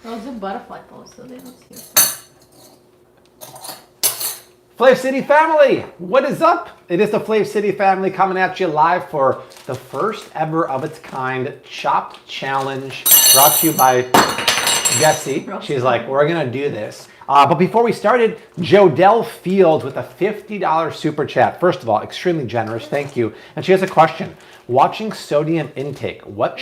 Those are butterfly pose, so they don't see us. Flav City family, what is up? It is the Flav City family coming at you live for the first ever of its kind Chopped Challenge brought to you by Jessie. She's like, we're gonna do this. But before we started, Jodelle Fields with a $50 super chat. First of all, extremely generous, thank you. And she has a question. Watching sodium intake, what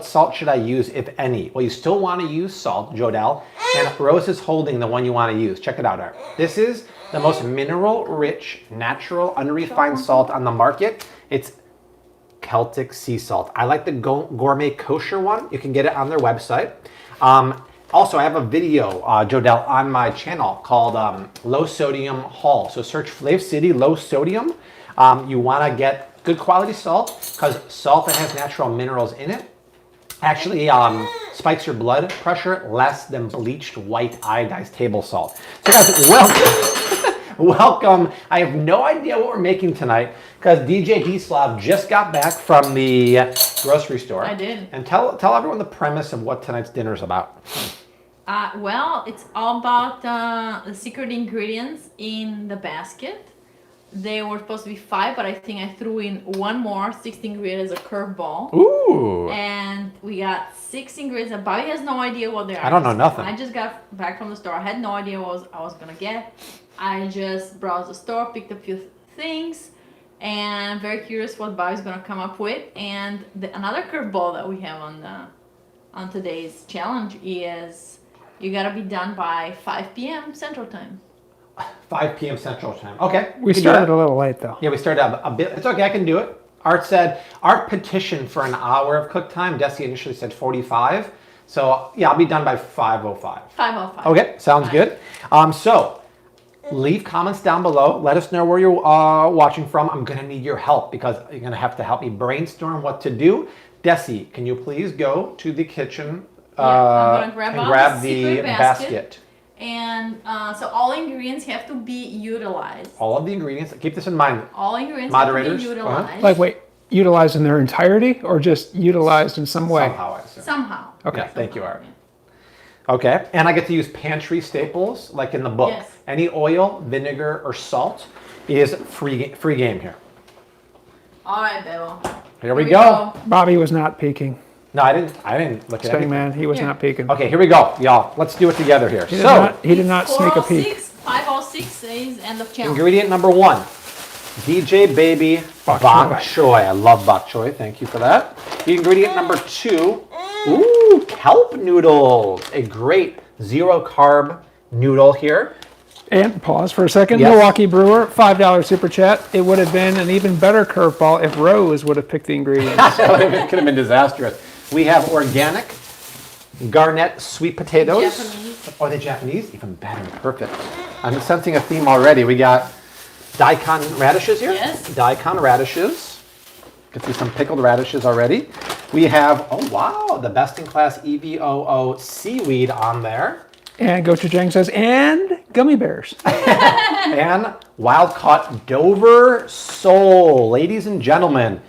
salt should I use, if any? Well, you still want to use salt, Jodelle, and Rose is holding the one you want to use. Check it out, Art. This is the most mineral-rich, natural, unrefined salt on the market. It's Celtic sea salt. I like the gourmet kosher one. You can get it on their website. Also, I have a video, Jodelle, on my channel called Low Sodium Haul. So search Flav City Low Sodium. You want to get good quality salt because salt that has natural minerals in it actually spikes your blood pressure less than bleached white iodized table salt. So guys, welcome. Welcome. I have no idea what we're making tonight because DJ D-Slav just got back from the grocery store. I did. And tell everyone the premise of what tonight's dinner is about. Well, it's all about the secret ingredients in the basket. They were supposed to be 5, but I think I threw in one more, 6 ingredients as a curveball. Ooh. And we got 6 ingredients. Bobby has no idea what they are. I don't know nothing. I just got back from the store. I had no idea what I was going to get. I just browsed the store, picked a few things, and I'm very curious what Bobby's going to come up with. And another curveball that we have on today's challenge is you got to be done by 5 p.m. Central Time. 5 p.m. Central Time. Okay. We started a little late though. Yeah, we started a bit. It's okay, I can do it. Art petitioned for an hour of cook time. Desi initially said 45. So yeah, I'll be done by 5:05. 5:05. Okay, sounds good. So leave comments down below. Let us know where you're watching from. I'm gonna need your help because you're gonna have to help me brainstorm what to do. Desi, can you please go to the kitchen I'm gonna and grab the basket. And so all ingredients have to be utilized. All of the ingredients. Keep this in mind. All ingredients Moderators, have to be utilized. Like, wait, utilized in their entirety or just utilized in some way? Somehow, I assume. Somehow. Okay, Yeah, thank you, somehow, Art. Okay, and I get to use pantry staples like in the book. Yes. Any oil, vinegar, or salt is free game here. All right, Bill. Here we go. Bobby was not peeking. No, I didn't look at Spinning anything. man, he was Here. not peeking. Okay, here we go, y'all. Let's do it together here. He did So, not, he did not sneak a peek. 5:06 says end of challenge. ingredient number 1, DJ Baby Bok Choy. I love bok choy. Thank you for that. Ingredient number 2, ooh, Kelp Noodles. A great 0-carb noodle here. And pause for a second. Yes. Milwaukee Brewer, $5 super chat. It would have been an even better curveball if Rose would have picked the ingredients. It could have been disastrous. We have organic garnet sweet potatoes. Japanese. Oh, the Japanese? Even better. Perfect. I'm sensing a theme already. We got daikon radishes here. Yes. Daikon radishes. You can see some pickled radishes already. We have, oh wow, the best in class EVOO seaweed on there. And Gochujang says, and gummy bears. And wild caught Dover sole. Ladies and gentlemen,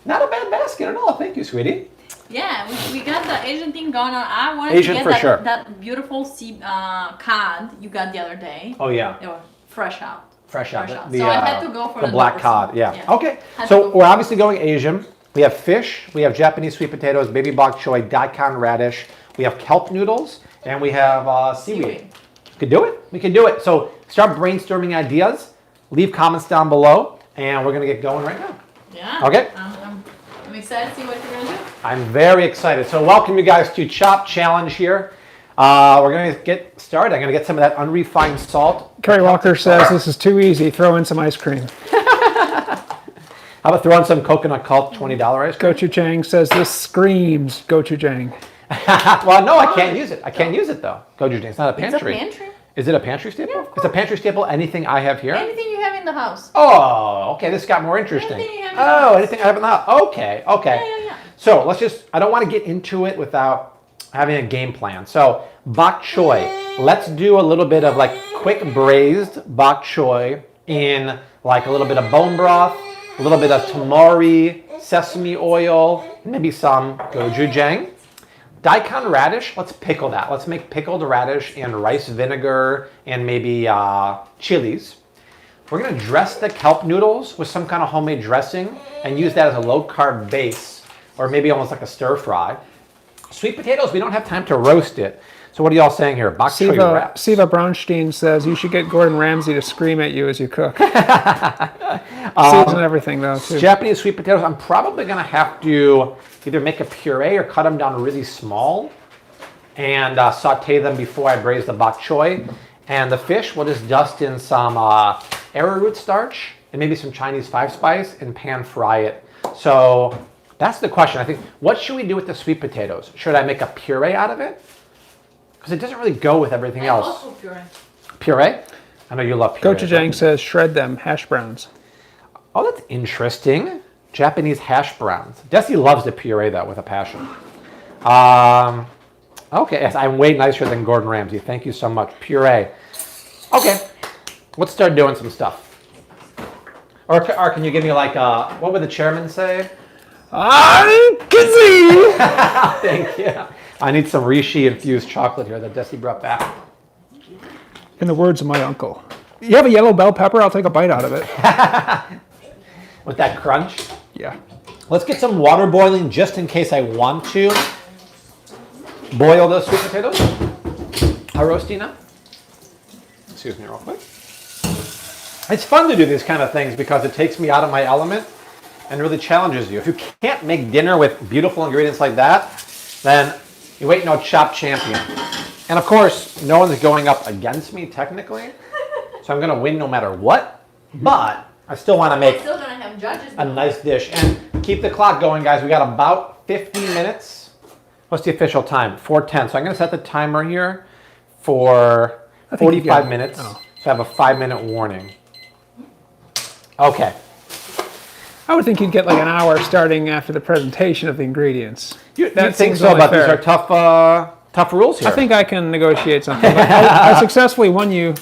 not a bad basket at all. Thank you, sweetie. Yeah, we got the Asian thing going on. I wanted Asian to for get sure. that beautiful cod you got the other day. Oh yeah. They were fresh out. Fresh out. So I had to go for the the black Dover cod. sole. Yeah. Yeah. Okay. Had to So go for we're it. obviously going Asian. We have fish. We have Japanese sweet potatoes, baby bok choy, daikon radish. We have kelp noodles, and we have seaweed. We could do it. We can do it. So start brainstorming ideas. Leave comments down below, and we're gonna get going right now. Yeah. Okay. I'm excited to see what you're gonna do. I'm very excited. So welcome you guys to Chop Challenge here. We're gonna get started. I'm gonna get some of that unrefined salt. Kerry Walker says this is too easy. Throw in some ice cream. How about throwing some coconut Kelp $20 ice cream? Gochujang says this screams gochujang. Well, no, I can't use it. I can't use it though. Gochujang. It's not a pantry. It's a pantry. Is it a pantry staple? Yeah, of It's a pantry staple. Anything I have here? Anything you have in the house. Oh, okay. This got more interesting. Anything you have in the house. Anything I have in the house. Okay, okay. Yeah. So let's just. I don't want to get into it without having a game plan. So bok choy. Let's do a little bit of like quick braised bok choy in like a little bit of bone broth, a little bit of tamari, sesame oil, maybe some gochujang. Daikon radish, let's pickle that. Let's make pickled radish and rice vinegar and maybe chilies. We're gonna dress the kelp noodles with some kind of homemade dressing and use that as a low carb base, or maybe almost like a stir fry. Sweet potatoes, we don't have time to roast it. So what are y'all saying here? Bok choy wraps. Siva Braunstein says you should get Gordon Ramsay to scream at you as you cook. Season everything though, too. Japanese sweet potatoes, I'm probably gonna have to either make a puree or cut them down really small and saute them before I braise the bok choy. And the fish, we'll just dust in some arrowroot starch and maybe some Chinese 5-spice and pan fry it. So that's the question. I think, what should we do with the sweet potatoes? Should I make a puree out of it? Because it doesn't really go with everything else. Also puree. Puree? I know you love puree. Gochujang says shred them, hash browns. Oh, that's interesting. Japanese hash browns. Desi loves the puree though with a passion. Okay, yes, I'm way nicer than Gordon Ramsay. Thank you so much. Puree. Okay, let's start doing some stuff. Or can you give me like, what would the chairman say? I can see. Thank you. I need some Rishi infused chocolate here that Desi brought back. In the words of my uncle. You have a yellow bell pepper? I'll take a bite out of it. With that crunch? Yeah. Let's get some water boiling just in case I want to boil those sweet potatoes. Rostina? Excuse me real quick. It's fun to do these kind of things because it takes me out of my element and really challenges you. If you can't make dinner with beautiful ingredients like that, then you ain't no chopped champion. And of course, no one's going up against me technically, so I'm gonna win no matter what, but I still wanna make Still gonna have judges a nice dish. And keep the clock going, guys. We got about 15 minutes. What's the official time? 4:10. So I'm gonna set the timer here for 45 minutes. Oh. So I have a 5-minute warning. Okay. I would think you'd get like an hour starting after the presentation of the ingredients. You That think seems so, only but fair. these are tough rules here. I think I can negotiate something. I successfully won you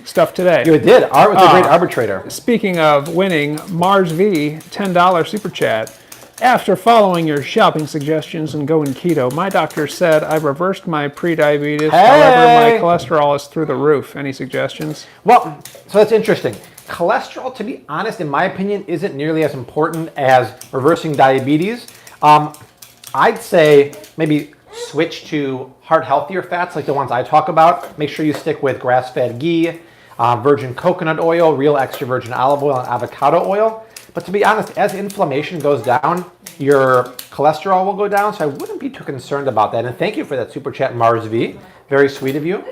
stuff today. you did. Art was a great arbitrator. Speaking of winning, Mars V, $10 super chat. After following your shopping suggestions and going keto, my doctor said I've reversed my pre-diabetes. However, my cholesterol is through the roof. Any suggestions? Well, so that's interesting. Cholesterol, to be honest, in my opinion, isn't nearly as important as reversing diabetes. I'd say maybe switch to heart healthier fats like the ones I talk about. Make sure you stick with grass-fed ghee, virgin coconut oil, real extra virgin olive oil, and avocado oil. But to be honest, as inflammation goes down, your cholesterol will go down, so I wouldn't be too concerned about that. And thank you for that super chat, Mars V. Very sweet of you.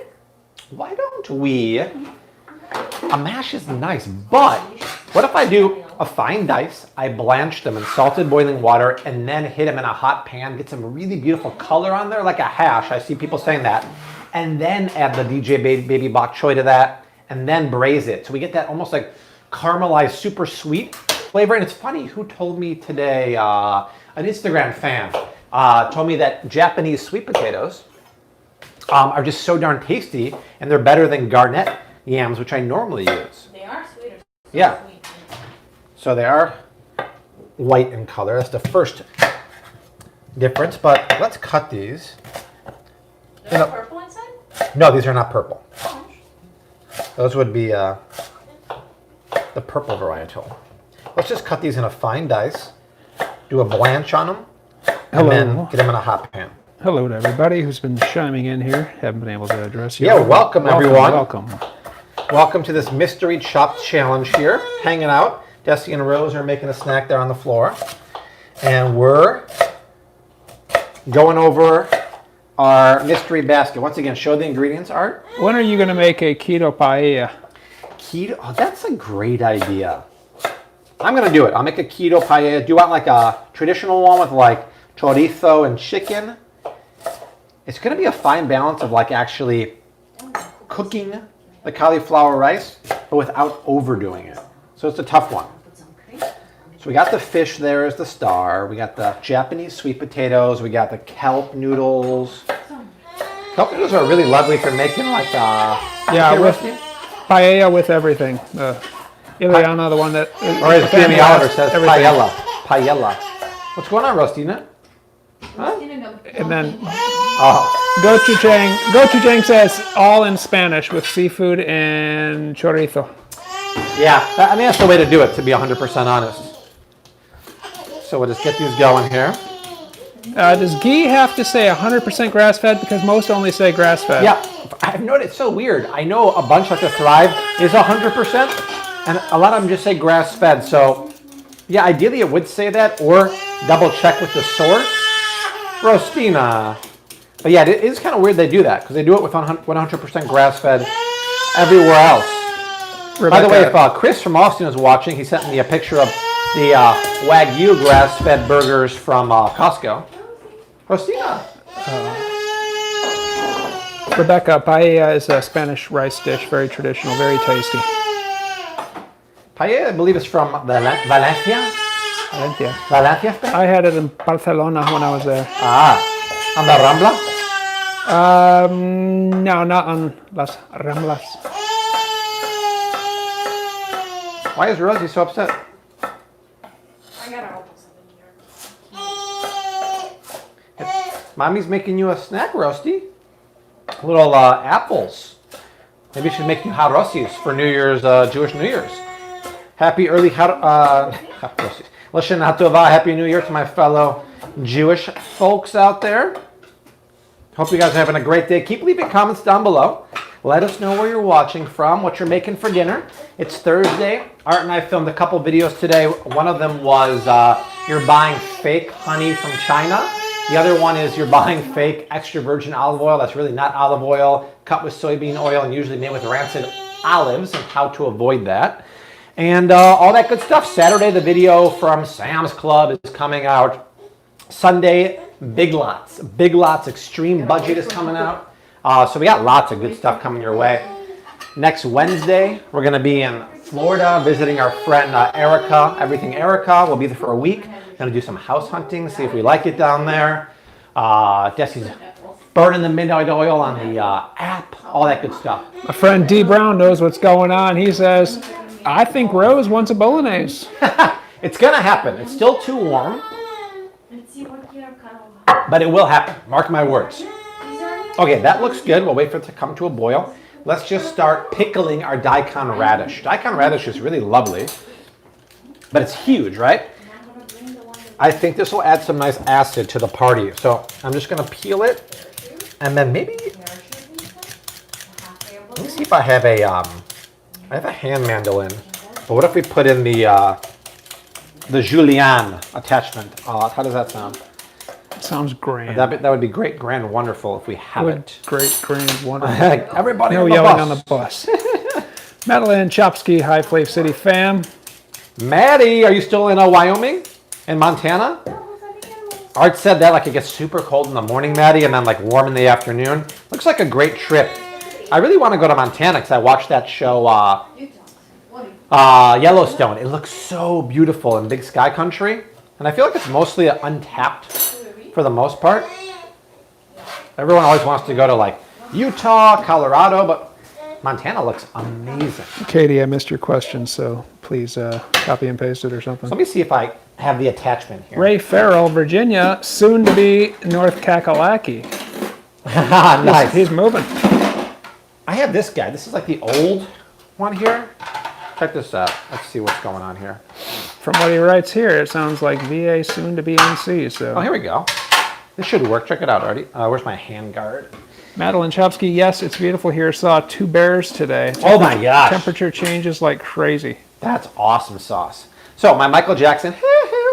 Why don't we... A mash is nice, but what if I do a fine dice, I blanch them in salted boiling water, and then hit them in a hot pan, get some really beautiful color on there, like a hash. I see people saying that. And then add the DJ Baby Bok Choy to that, and then braise it. So we get that almost like caramelized, super sweet flavor. And it's funny, who told me today, an Instagram fan, told me that Japanese sweet potatoes are just so darn tasty, and they're better than garnet yams, which I normally use. They are sweeter. Yeah. So they are white in color. That's the first difference, but let's cut these. They're purple inside? No, these are not purple. Those would be the purple varietal. Let's just cut these in a fine dice, do a blanch on them, and then get them in a hot pan. Hello to everybody who's been chiming in here. Haven't been able to address you. Yeah, welcome everyone. Welcome. Welcome to this mystery chopped challenge here. Hanging out. Desi and Rose are making a snack there on the floor. And we're going over our mystery basket. Once again, show the ingredients, Art. When are you going to make a keto paella? Keto? Oh, that's a great idea. I'm going to do it. I'll make a keto paella. Do you want like a traditional one with like chorizo and chicken? It's going to be a fine balance of like actually cooking the cauliflower rice, but without overdoing it. So it's a tough one. So we got the fish there as the star. We got the Japanese sweet potatoes. We got the kelp noodles. Kelp noodles are really lovely for making like with paella with everything. Ileana, the one that... Or as Jamie Oliver says, paella. Paella. What's going on, Rostina? Huh? And then Gochujang says all in Spanish with seafood and chorizo. Yeah, I mean, that's the way to do it, to be 100% honest. So we'll just get these going here. Does ghee have to say 100% grass-fed? Because most only say grass-fed. Yeah, I've noticed it's so weird. I know a bunch like the Thrive is 100%, and a lot of them just say grass-fed. So, yeah, ideally it would say that, or double check with the source. Rostina. But yeah, it is kind of weird they do that, because they do it with 100% grass-fed everywhere else. Rebecca. By the way, if Chris from Austin is watching, he sent me a picture of the Wagyu grass-fed burgers from Costco. Rostina. Rebecca, paella is a Spanish rice dish, very traditional, very tasty. Paella, I believe, is from Valencia. Valencia, Spain? I had it in Barcelona when I was there. On the Rambla? No, not on Las Ramblas. Why is Rosie so upset? I gotta open something here. Mommy's making you a snack, Roasty. Little apples. Maybe she should make you hot Rosties for New Year's, Jewish New Year's. Happy early Rosties. Lashana Tova, Happy New Year to my fellow Jewish folks out there. Hope you guys are having a great day. Keep leaving comments down below. Let us know where you're watching from, what you're making for dinner. It's Thursday. Art and I filmed a couple videos today. One of them was you're buying fake honey from China. The other one is you're buying fake extra virgin olive oil. That's really not olive oil, cut with soybean oil and usually made with rancid olives, and how to avoid that. And all that good stuff. Saturday, the video from Sam's Club is coming out. Sunday, Big Lots. Big Lots Extreme Budget is coming out. So we got lots of good stuff coming your way. Next Wednesday, we're going to be in Florida visiting our friend Erica, Everything Erica. We'll be there for a week. Going to do some house hunting, see if we like it down there. Desi's burning the midnight oil on the app, all that good stuff. My friend D. Brown knows what's going on. He says, I think Rose wants a bolognese. It's going to happen. It's still too warm, but it will happen. Mark my words. Okay, that looks good. We'll wait for it to come to a boil. Let's just start pickling our daikon radish. Daikon radish is really lovely, but it's huge, right? I think this will add some nice acid to the party. So I'm just going to peel it, and then maybe, let me see if I have a hand mandolin. But what if we put in the julienne attachment? How does that sound? Sounds grand. That would be great, grand, wonderful if we have it. Great, grand, wonderful. Everybody no on the yelling bus. on the bus. Madeline Chopsky, High Flave City fam. Maddie, are you still in Wyoming? In Montana? Art said that like it gets super cold in the morning, Maddie, and then like warm in the afternoon. Looks like a great trip. I really want to go to Montana because I watched that show Yellowstone. It looks so beautiful in Big Sky Country. And I feel like it's mostly untapped for the most part. Everyone always wants to go to like Utah, Colorado, but Montana looks amazing. Katie, I missed your question, so please copy and paste it or something. So let me see if I have the attachment here. Ray Farrell, Virginia, soon to be North Kakalaki. Nice. He's moving. I have this guy. This is like the old one here. Check this out. Let's see what's going on here. From what he writes here, it sounds like VA soon to be NC. So. Oh, here we go. This should work. Check it out, Artie. Where's my hand guard? Madeline Chopsky, yes, it's beautiful here. Saw 2 bears today. Oh my gosh. Temperature changes like crazy. That's awesome sauce. So my Michael Jackson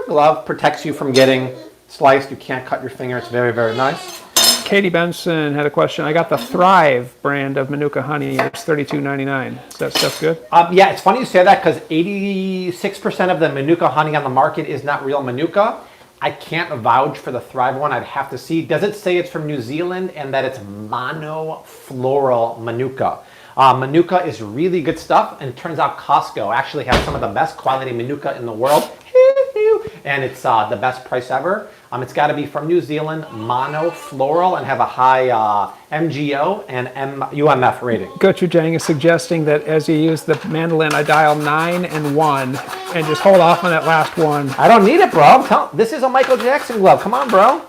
glove protects you from getting sliced. You can't cut your finger. It's very, very nice. Katie Benson had a question. I got the Thrive brand of Manuka honey. It's $32.99. Is that stuff good? Yeah, it's funny you say that because 86% of the Manuka honey on the market is not real Manuka. I can't vouch for the Thrive one. I'd have to see. Does it say it's from New Zealand and that it's monofloral Manuka? Manuka is really good stuff, and it turns out Costco actually has some of the best quality Manuka in the world. And it's the best price ever. It's got to be from New Zealand, monofloral, and have a high MGO and UMF rating. Gochujang is suggesting that as you use the mandolin, I dial 9 and 1 and just hold off on that last one. I don't need it, bro. This is a Michael Jackson glove. Come on, bro.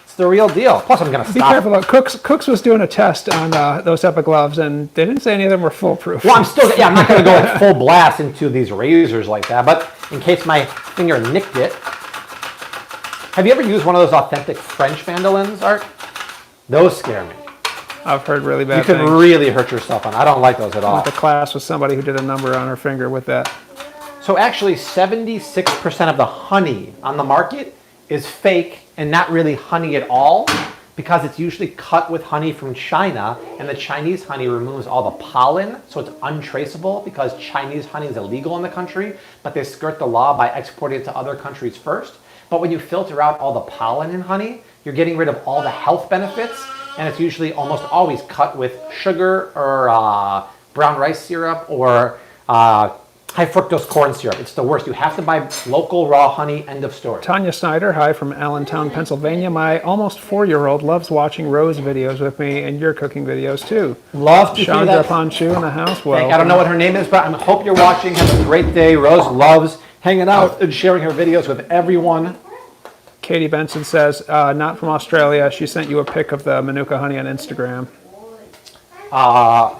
It's the real deal. Plus, I'm going to Be stop. careful though. Cooks was doing a test on those type of gloves, and they didn't say any of them were foolproof. Well, I'm not going to go like full blast into these razors like that, but in case my finger nicked it. Have you ever used one of those authentic French mandolins, Art? Those scare me. I've heard really bad You can things. really hurt yourself on. I don't like those at I all. went to class with somebody who did a number on her finger with that. So actually 76% of the honey on the market is fake and not really honey at all because it's usually cut with honey from China, and the Chinese honey removes all the pollen, so it's untraceable because Chinese honey is illegal in the country, but they skirt the law by exporting it to other countries first. But when you filter out all the pollen in honey, you're getting rid of all the health benefits, and it's usually almost always cut with sugar or brown rice syrup or high fructose corn syrup. It's the worst. You have to buy local raw honey, end of story. Tanya Snyder, hi from Allentown, Pennsylvania. My almost 4-year-old loves watching Rose videos with me and your cooking videos too. Love to hear Chandra that. Panchu in the house. Well, I don't know what her name is, but I hope you're watching. Have a great day. Rose loves hanging out and sharing her videos with everyone. Katie Benson says, not from Australia. She sent you a pic of the Manuka honey on Instagram.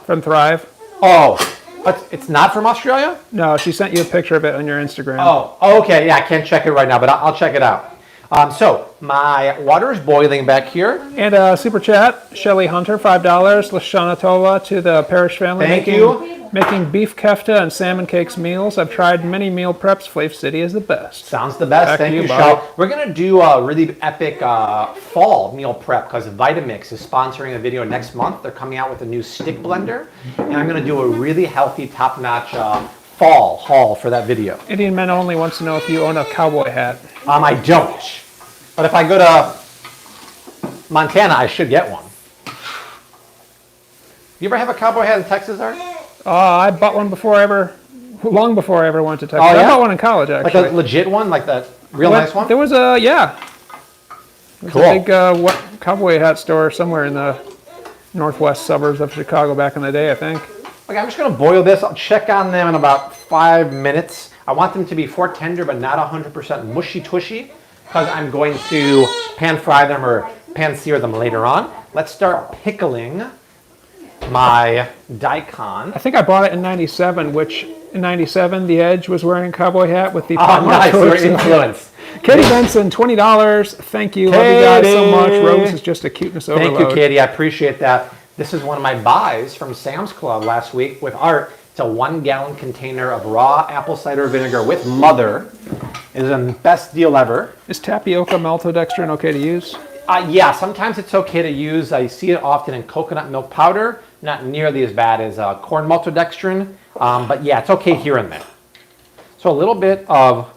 From Thrive? Oh, but it's not from Australia? No, she sent you a picture of it on your Instagram. Oh, okay. Yeah, I can't check it right now, but I'll check it out. So my water is boiling back here. And super chat, Shelly Hunter, $5. Lashana Tova to the Parish family. Thank you. Making beef kefta and salmon cakes meals. I've tried many meal preps. Flav City is the best. Sounds the best. Back to Thank you, you, Bobby. Shel. We're going to do a really epic fall meal prep because Vitamix is sponsoring a video next month. They're coming out with a new stick blender, and I'm going to do a really healthy, top-notch fall haul for that video. Indian Men Only wants to know if you own a cowboy hat. I don't. But if I go to Montana, I should get one. You ever have a cowboy hat in Texas, Art? I bought one long before I ever went to Texas. Oh, yeah? I bought one in college, actually. Like a legit one? Like that real nice one? There was a, yeah. There's Cool. a big cowboy hat store somewhere in the northwest suburbs of Chicago back in the day, I think. Okay, I'm just going to boil this. I'll check on them in about 5 minutes. I want them to be fork tender, but not 100% mushy-tushy, because I'm going to pan fry them or pan sear them later on. Let's start pickling my daikon. I think I bought it in 97, which in 97, The Edge was wearing a cowboy hat with the Oh, nice. We're influenced. Katie Benson, $20. Thank you. Love you guys so much. Rose is just a cuteness overload. Thank you, Katie. I appreciate that. This is one of my buys from Sam's Club last week with Art. It's a 1-gallon container of raw apple cider vinegar with Mother. It is the best deal ever. Is tapioca maltodextrin okay to use? Yeah, sometimes it's okay to use. I see it often in coconut milk powder. Not nearly as bad as corn maltodextrin. But yeah, it's okay here and there. So a little bit of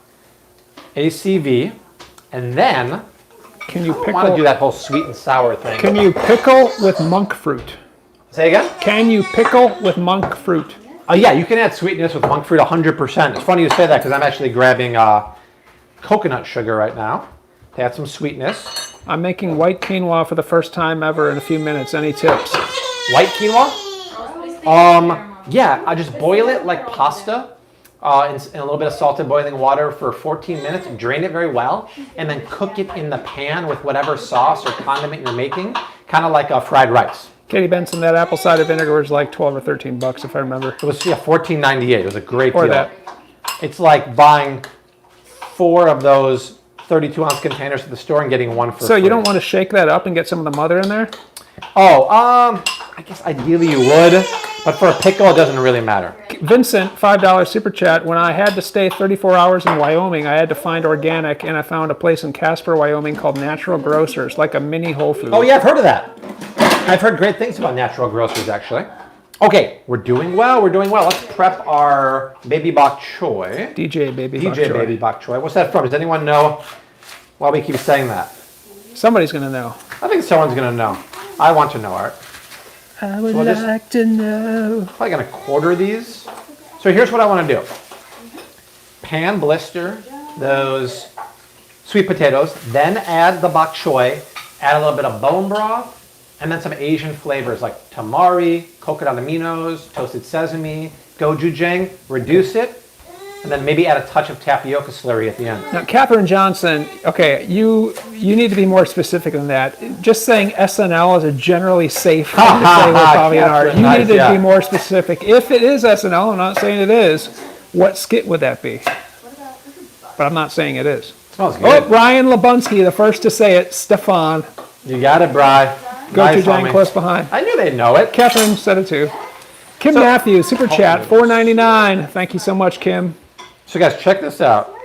ACV. And then, Can you I want to do pickle? that whole sweet and sour thing. Can you pickle with monk fruit? Say again? Can you pickle with monk fruit? Oh yeah, you can add sweetness with monk fruit 100%. It's funny you say that because I'm actually grabbing coconut sugar right now to add some sweetness. I'm making white quinoa for the first time ever in a few minutes. Any tips? White quinoa? Yeah, I just boil it like pasta in a little bit of salted boiling water for 14 minutes. Drain it very well, and then cook it in the pan with whatever sauce or condiment you're making, kind of like a fried rice. Katie Benson, that apple cider vinegar was like 12 or 13 bucks if I remember. It was $14.98. It was a great Or deal. that. It's like buying 4 of those 32-ounce containers at the store and getting one for So free. you don't want to shake that up and get some of the mother in there? Oh, I guess ideally you would, but for a pickle it doesn't really matter. Vincent, $5 super chat. When I had to stay 34 hours in Wyoming, I had to find organic, and I found a place in Casper, Wyoming called Natural Grocers, like a mini Whole Foods. Oh yeah, I've heard of that. I've heard great things about Natural Grocers actually. Okay, we're doing well. Let's prep our baby bok choy. DJ Baby Bok DJ Choy. baby bok choy. What's that from? Does anyone know why we keep saying that? Somebody's going to know. I think someone's gonna know. I want to know, Art. I would Well, like to know. Probably gonna quarter these. So here's what I want to do. Pan blister those sweet potatoes, then add the bok choy, add a little bit of bone broth, and then some Asian flavors like tamari, coconut aminos, toasted sesame, gochujang. Reduce it, And then maybe add a touch of tapioca slurry at the end. Now, Catherine Johnson, okay, you need to be more specific than that. Just saying SNL is a generally safe thing to say with probably an art. You need to be more specific. If it is SNL, I'm not saying it is, what skit would that be? But I'm not saying it is. Smells good. Oh, Ryan Lebunski, the first to say it. Stefan. You got it, Bri. Go to Jane close behind. I knew they'd know it. Catherine said it too. Kim Matthews, super chat, $4.99. Thank you so much, Kim. So guys, check this out.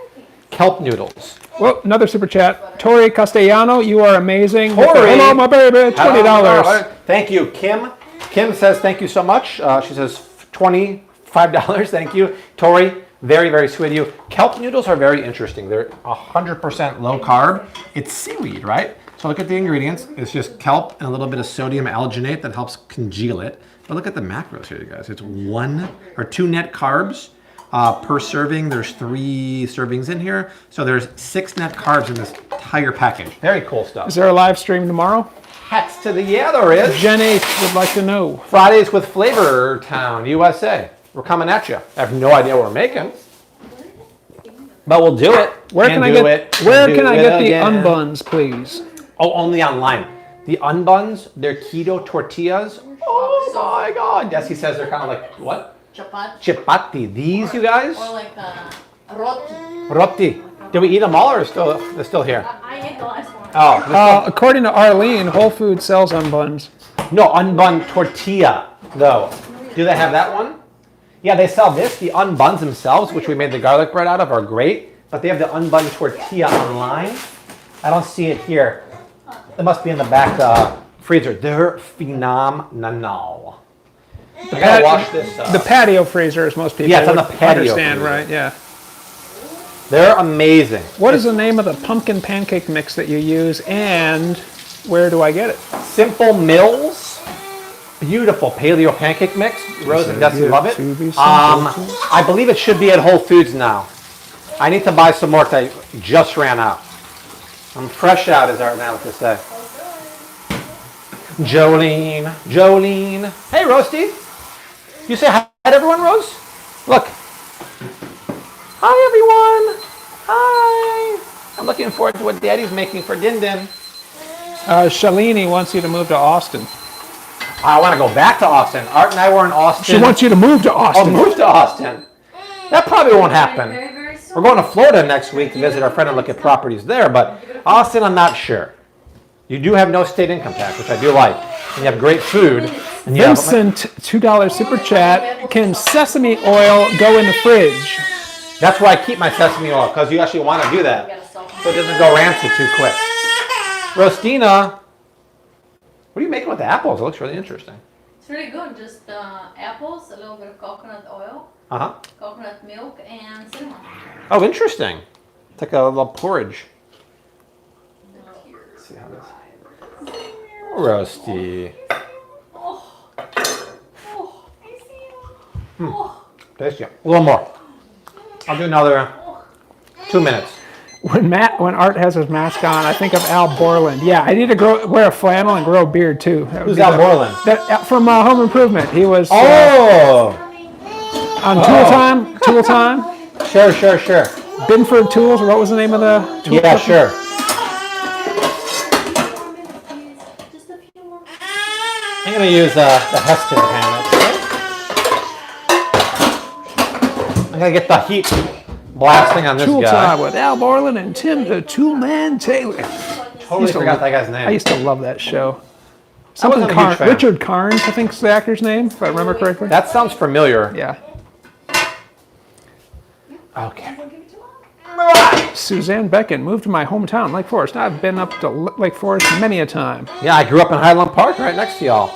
Kelp Noodles. Well, another super chat. Tori Castellano, you are amazing. Tori. Hello, my baby. $20. Thank you, Kim. Kim says thank you so much. She says $25. Thank you. Tori, very, very sweet of you. Kelp noodles are very interesting. They're 100% low carb. It's seaweed, right? So look at the ingredients. It's just kelp and a little bit of sodium alginate that helps congeal it. But look at the macros here, you guys. It's 1 or 2 net carbs per serving. There's 3 servings in here. So there's 6 net carbs in this entire package. Very cool stuff. Is there a live stream tomorrow? Hats to the yeah, there is. Jen Ace would like to know. Fridays with Flavor Town, USA. We're coming at you. I have no idea what we're making, but we'll do it. Where can I get the unbuns, please? Oh, only online. The unbuns, they're keto tortillas. Oh my God! Yes, he says they're kind of like what? Chapati. These, you guys? Or like roti. Roti. Did we eat them all, or they're still here? I ate the last one. Oh. According to Arlene, Whole Foods sells unbuns. No, unbun tortilla, though. Do they have that one? Yeah, they sell this. The unbuns themselves, which we made the garlic bread out of, are great. But they have the unbun tortilla online. I don't see it here. It must be in the back freezer. They're phenomenal. I gotta wash this. The patio freezer, as most people on the patio understand, freezer. right? Yeah. They're amazing. What is the name of the pumpkin pancake mix that you use, and where do I get it? Simple Mills. Beautiful paleo pancake mix. Rose and Dusty love it. I believe it should be at Whole Foods now. I need to buy some more because I just ran out. I'm fresh out, as Art now to say. Jolene. Hey, Roasty. You say hi to everyone, Rose? Look. Hi, everyone. Hi. I'm looking forward to what Daddy's making for Din Din. Shalini wants you to move to Austin. I want to go back to Austin. Art and I were in Austin. She wants you to move to Austin. Oh, move to Austin. That probably won't happen. We're going to Florida next week to visit our friend and look at properties there, but Austin, I'm not sure. You do have no state income tax, which I do like. And you have great food. And Vincent, $2 super chat. Can sesame oil go in the fridge? That's where I keep my sesame oil, because you actually want to do that, so it doesn't go rancid too quick. Rostina, what are you making with the apples? It looks really interesting. It's really good. Just apples, a little bit of coconut oil, coconut milk, and cinnamon. Oh, interesting. It's like a little porridge. Let's see how this. Roasty. Tasty. A little more. I'll do another 2 minutes. When Art has his mask on, I think of Al Borland. Yeah, I need to wear a flannel and grow a beard too. Who's Al Borland? From Home Improvement. He was on Tool Time. Sure. Binford Tools, or what was the name of the tool? Yeah, sure. I'm going to use the Heston pan. I'm going to get the heat blasting on this Tool guy. Time with Al Borland and Tim the Toolman Taylor. Totally forgot that guy's name. I used to love that show. Richard Carnes, I think is the actor's name, if I remember correctly. That sounds familiar. Yeah. Okay. Suzanne Becken moved to my hometown, Lake Forest. I've been up to Lake Forest many a time. Yeah, I grew up in Highland Park, right next to y'all.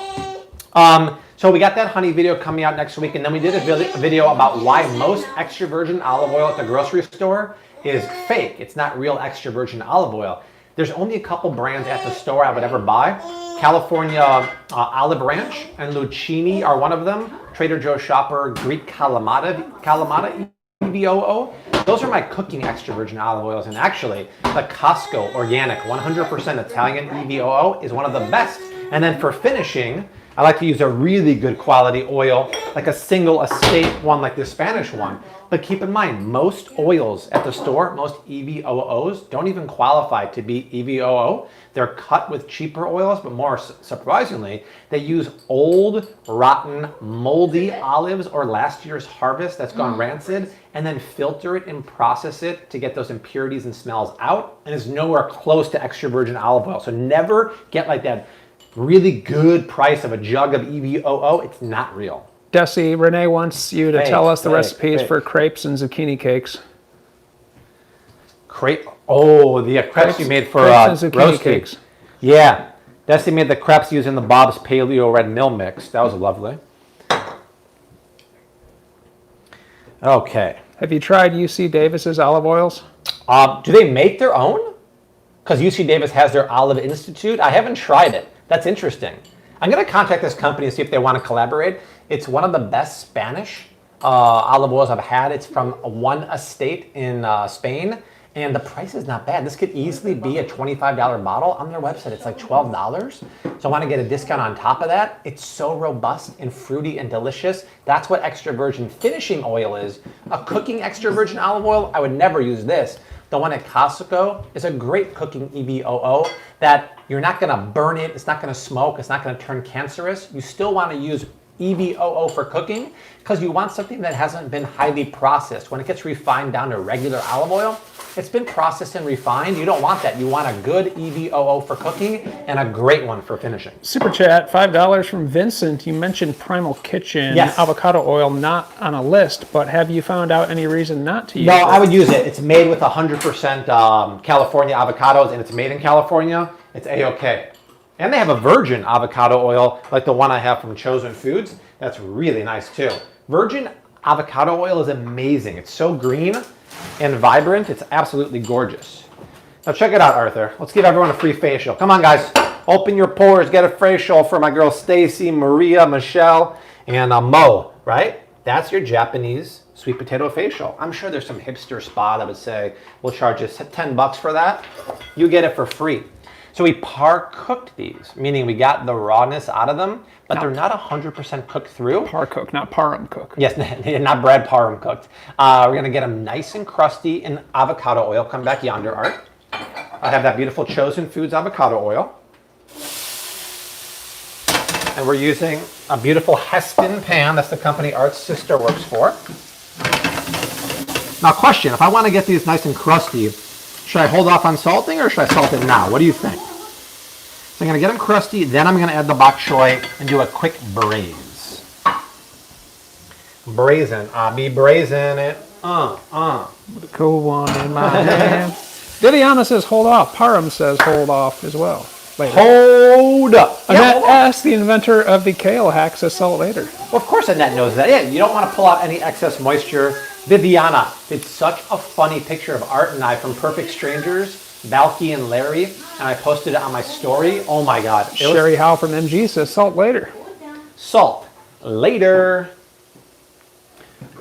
So we got that honey video coming out next week, and then we did a video about why most extra virgin olive oil at the grocery store is fake. It's not real extra virgin olive oil. There's only a couple brands at the store I would ever buy. California Olive Ranch and Zucchini are one of them. Trader Joe's Shopper, Greek Kalamata, EVOO. Those are my cooking extra virgin olive oils, and actually the Costco organic 100% Italian EVOO is one of the best. And then for finishing, I like to use a really good quality oil, like a single estate one like the Spanish one. But keep in mind, most oils at the store, most EVOOs, don't even qualify to be EVOO. They're cut with cheaper oils, but more surprisingly, they use old, rotten, moldy olives or last year's harvest that's gone rancid, and then filter it and process it to get those impurities and smells out, and it's nowhere close to extra virgin olive oil. So never get like that really good price of a jug of EVOO. It's not real. Desi, Renee wants you to tell us the recipes for crepes and zucchini cakes. Oh, the crepes you made for crepes and zucchini roast cakes. Yeah, Desi made the crepes using the Bob's Paleo Red Mill mix. That was lovely. Okay. Have you tried UC Davis's olive oils? Do they make their own? Because UC Davis has their Olive Institute. I haven't tried it. That's interesting. I'm going to contact this company and see if they want to collaborate. It's one of the best Spanish olive oils I've had. It's from one estate in Spain, and the price is not bad. This could easily be a $25 bottle. On their website, it's like $12. So I want to get a discount on top of that. It's so robust and fruity and delicious. That's what extra virgin finishing oil is. A cooking extra virgin olive oil, I would never use this. The one at Costco is a great cooking EVOO that you're not going to burn it, it's not going to smoke, it's not going to turn cancerous. You still want to use EVOO for cooking because you want something that hasn't been highly processed. When it gets refined down to regular olive oil, it's been processed and refined. You don't want that. You want a good EVOO for cooking and a great one for finishing. Super chat, $5 from Vincent. You mentioned Primal Kitchen avocado oil not on a list, but have you found out any reason not to use it? No, I would use it. It's made with 100% California avocados, and it's made in California. It's A-OK. And they have a virgin avocado oil like the one I have from Chosen Foods. That's really nice too. Virgin avocado oil is amazing. It's so green and vibrant. It's absolutely gorgeous. Now check it out, Arthur. Let's give everyone a free facial. Come on, guys. Open your pores. Get a facial for my girl Stacy, Maria, Michelle, and Mo, right? That's your Japanese sweet potato facial. I'm sure there's some hipster spa that would say, we'll charge you $10 for that. You get it for free. So we par cooked these, meaning we got the rawness out of them, but they're not 100% cooked through. Par cooked, not parm cooked. Yes, not Brad Parham cooked. We're gonna get them nice and crusty in avocado oil. Come back yonder, Art. I have that beautiful Chosen Foods avocado oil. And we're using a beautiful Heston pan. That's the company Art's sister works for. Now question, if I wanna get these nice and crusty, should I hold off on salting or should I salt it now? What do you think? So I'm going to get them crusty, then I'm going to add the bok choy and do a quick braise. Brazen. I'll be braising it. With a cool one in my hand. Viviana says hold off. Parham says hold off as well. Later. Hold up. Annette asked the inventor of the kale hack says salt later. Well, of course Annette knows that. Yeah, you don't want to pull out any excess moisture. Viviana did such a funny picture of Art and I from Perfect Strangers, Balky and Larry, and I posted it on my story. Oh my God. Sherry Howe from MG says salt later. Salt later.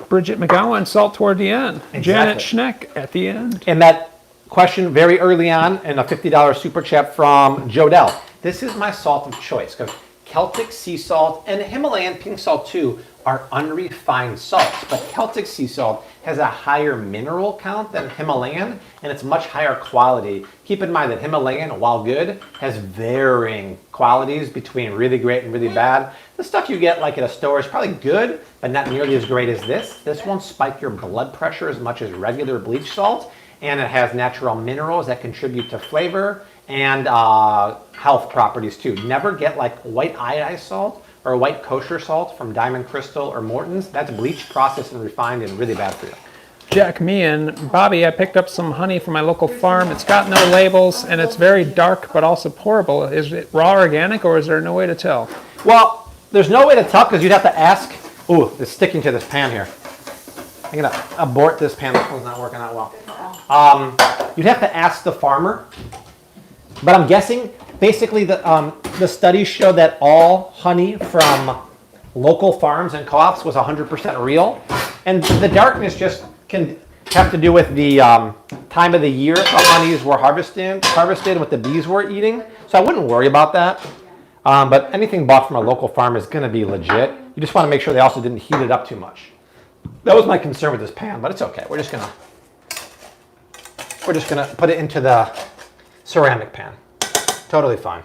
Bridget McGowan, salt toward the end. Exactly. Janet Schneck at the end. And that question very early on in a $50 super chat from Jodell. This is my salt of choice because Celtic sea salt and Himalayan pink salt too are unrefined salts, but Celtic sea salt has a higher mineral count than Himalayan, and it's much higher quality. Keep in mind that Himalayan, while good, has varying qualities between really great and really bad. The stuff you get like at a store is probably good, but not nearly as great as this. This won't spike your blood pressure as much as regular bleach salt, and it has natural minerals that contribute to flavor and health properties too. Never get like white iodized salt or white kosher salt from Diamond Crystal or Morton's. That's bleached, processed, and refined and really bad for you. Jack Meehan, Bobby, I picked up some honey from my local farm. It's got no labels and it's very dark but also pourable. Is it raw organic or is there no way to tell? Well, there's no way to tell because you'd have to ask. Ooh, it's sticking to this pan here. I'm gonna abort this pan. This one's not working out well. You'd have to ask the farmer. But I'm guessing basically the studies show that all honey from local farms and co-ops was 100% real. And the darkness just can have to do with the time of the year the honeys were harvested, what the bees were eating. So I wouldn't worry about that. But anything bought from a local farm is going to be legit. You just want to make sure they also didn't heat it up too much. That was my concern with this pan, but it's okay. We're just gonna put it into the ceramic pan. Totally fine.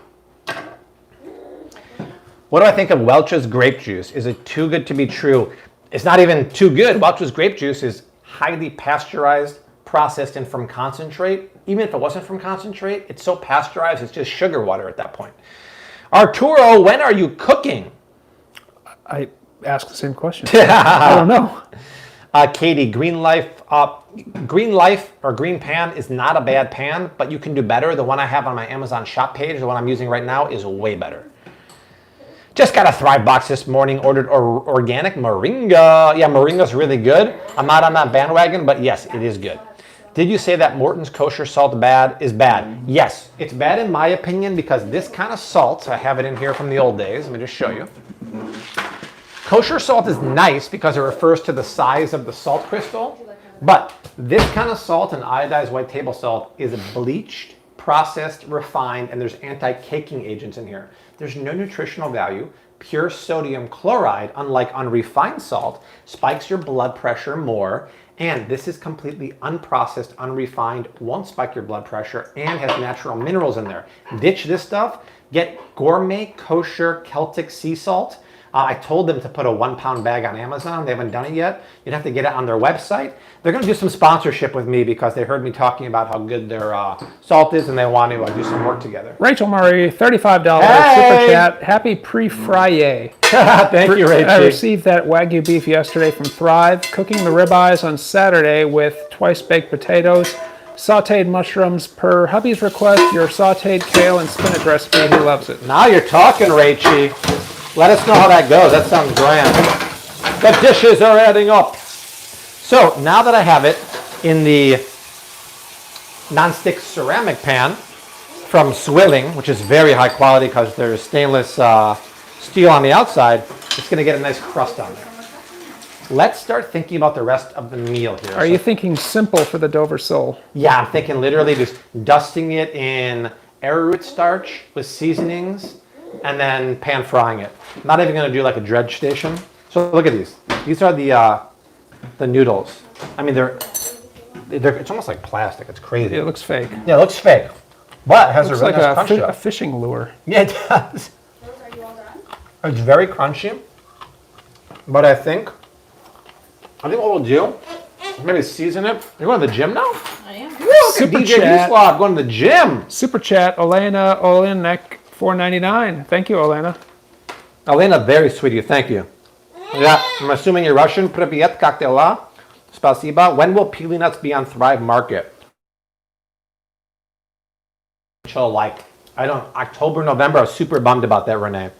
What do I think of Welch's grape juice? Is it too good to be true? It's not even too good. Welch's grape juice is highly pasteurized, processed, and from concentrate. Even if it wasn't from concentrate, it's so pasteurized, it's just sugar water at that point. Arturo, when are you cooking? I asked the same question. I don't know. Katie, Green Life or Green Pan is not a bad pan, but you can do better. The one I have on my Amazon shop page, the one I'm using right now, is way better. Just got a Thrive box this morning, ordered organic moringa. Yeah, moringa's really good. I'm not on that bandwagon, but yes, it is good. Did you say that Morton's kosher salt is bad? Yes, it's bad in my opinion because this kind of salt, I have it in here from the old days. Let me just show you. Kosher salt is nice because it refers to the size of the salt crystal, but this kind of salt, an iodized white table salt, is bleached, processed, refined, and there's anti-caking agents in here. There's no nutritional value. Pure sodium chloride, unlike unrefined salt, spikes your blood pressure more, and this is completely unprocessed, unrefined, won't spike your blood pressure, and has natural minerals in there. Ditch this stuff, get gourmet kosher Celtic sea salt. I told them to put a 1 pound bag on Amazon. They haven't done it yet. You'd have to get it on their website. They're going to do some sponsorship with me because they heard me talking about how good their salt is and they want to do some work together. Rachel Murray, $35 Hey! super chat. Happy pre-Friday. Thank you, Rachel. I received that Wagyu beef yesterday from Thrive. Cooking the ribeyes on Saturday with twice baked potatoes, sauteed mushrooms per hubby's request. Your sauteed kale and spinach recipe. He loves it. Now you're talking, Rachie. Let us know how that goes. That sounds grand. The dishes are adding up. So now that I have it in the nonstick ceramic pan from Swilling, which is very high quality because there's stainless steel on the outside, it's going to get a nice crust on there. Let's start thinking about the rest of the meal here. Are you thinking simple for the Dover sole? Yeah, I'm thinking literally just dusting it in arrowroot starch with seasonings and then pan frying it. I'm not even going to do like a dredge station. So look at these. These are the noodles. I mean, they're it's almost like plastic. It's crazy. It looks fake. Yeah, it looks fake, but it has Looks a really like nice crunch to a it. fishing lure. Yeah, it does. Are you all done? It's very crunchy, but I think what we'll do is maybe season it. You're going to the gym now? I am. Look Super at DJ chat. Uslov going to the gym. Super chat, Elena Olenek, $4.99. Thank you, Elena. Elena, very sweet of you. Thank you. Yeah, I'm assuming you're Russian. Privyet, как дела? Spasiba. When will peely nuts be on Thrive Market? Until October, November. I was super bummed about that, Renee.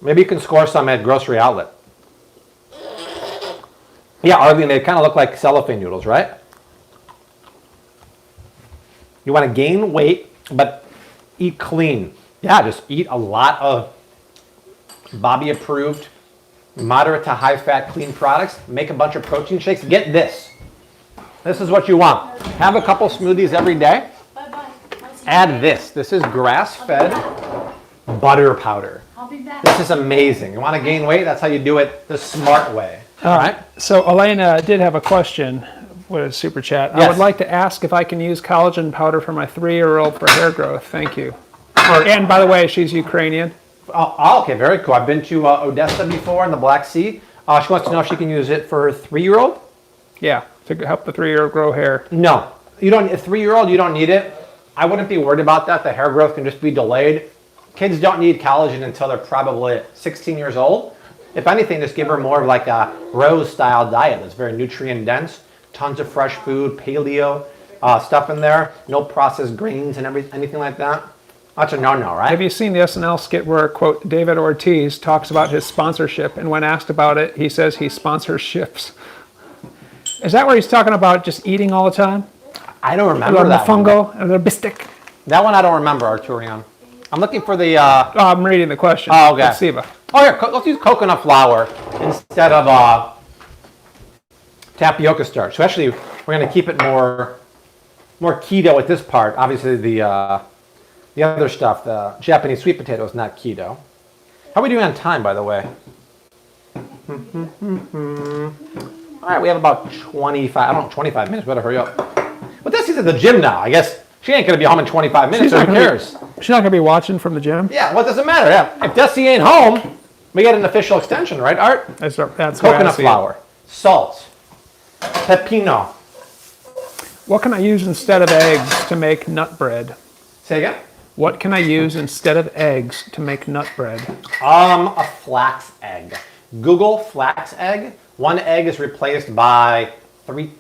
Maybe you can score some at Grocery Outlet. Yeah, Arlene, they kind of look like cellophane noodles, right? You want to gain weight, but eat clean. Yeah, just eat a lot of Bobby approved, moderate to high fat clean products. Make a bunch of protein shakes. Get this. This is what you want. Have a couple smoothies every day. Bye-bye. Add this. This is grass-fed butter powder. I'll be back. This is amazing. You want to gain weight? That's how you do it the smart way. All right. So Elena did have a question with a super chat. I Yes. would like to ask if I can use collagen powder for my 3-year-old for hair growth. Thank you. And by the way, she's Ukrainian. Oh, okay, very cool. I've been to Odessa before in the Black Sea. She wants to know if she can use it for her 3-year-old. Yeah, to help the 3-year-old grow hair. No, you don't. A 3-year-old, you don't need it. I wouldn't be worried about that. The hair growth can just be delayed. Kids don't need collagen until they're probably 16 years old. If anything, just give her more of like a Rose-style diet that's very nutrient dense. Tons of fresh food, paleo stuff in there. No processed grains and anything like that. That's a no-no, right? Have you seen the SNL skit where, quote, David Ortiz talks about his sponsorship, and when asked about it, he says he sponsors ships. Is that where he's talking about just eating all the time? I don't remember that one. Mofongo, and the bistic. That one I don't remember, Arturian. I'm looking for the... Oh, I'm reading the question. Oh, okay. Let's see about. Oh, here, let's use coconut flour instead of tapioca starch. So actually, we're going to keep it more keto at this part. Obviously, the The other stuff, the Japanese sweet potato, is not keto. How are we doing on time, by the way? All right, we have about 25 minutes. Better hurry up. But Desi's at the gym now. I guess she ain't going to be home in 25 minutes, so who cares? She's not going to be watching from the gym? Yeah, what does it matter? Yeah. If Desi ain't home, we get an official extension, right, Art? That's coconut flour, salt, pepino. What can I use instead of eggs to make nut bread? Say again? What can I use instead of eggs to make nut bread? A flax egg. Google flax egg. 1 egg is replaced by 3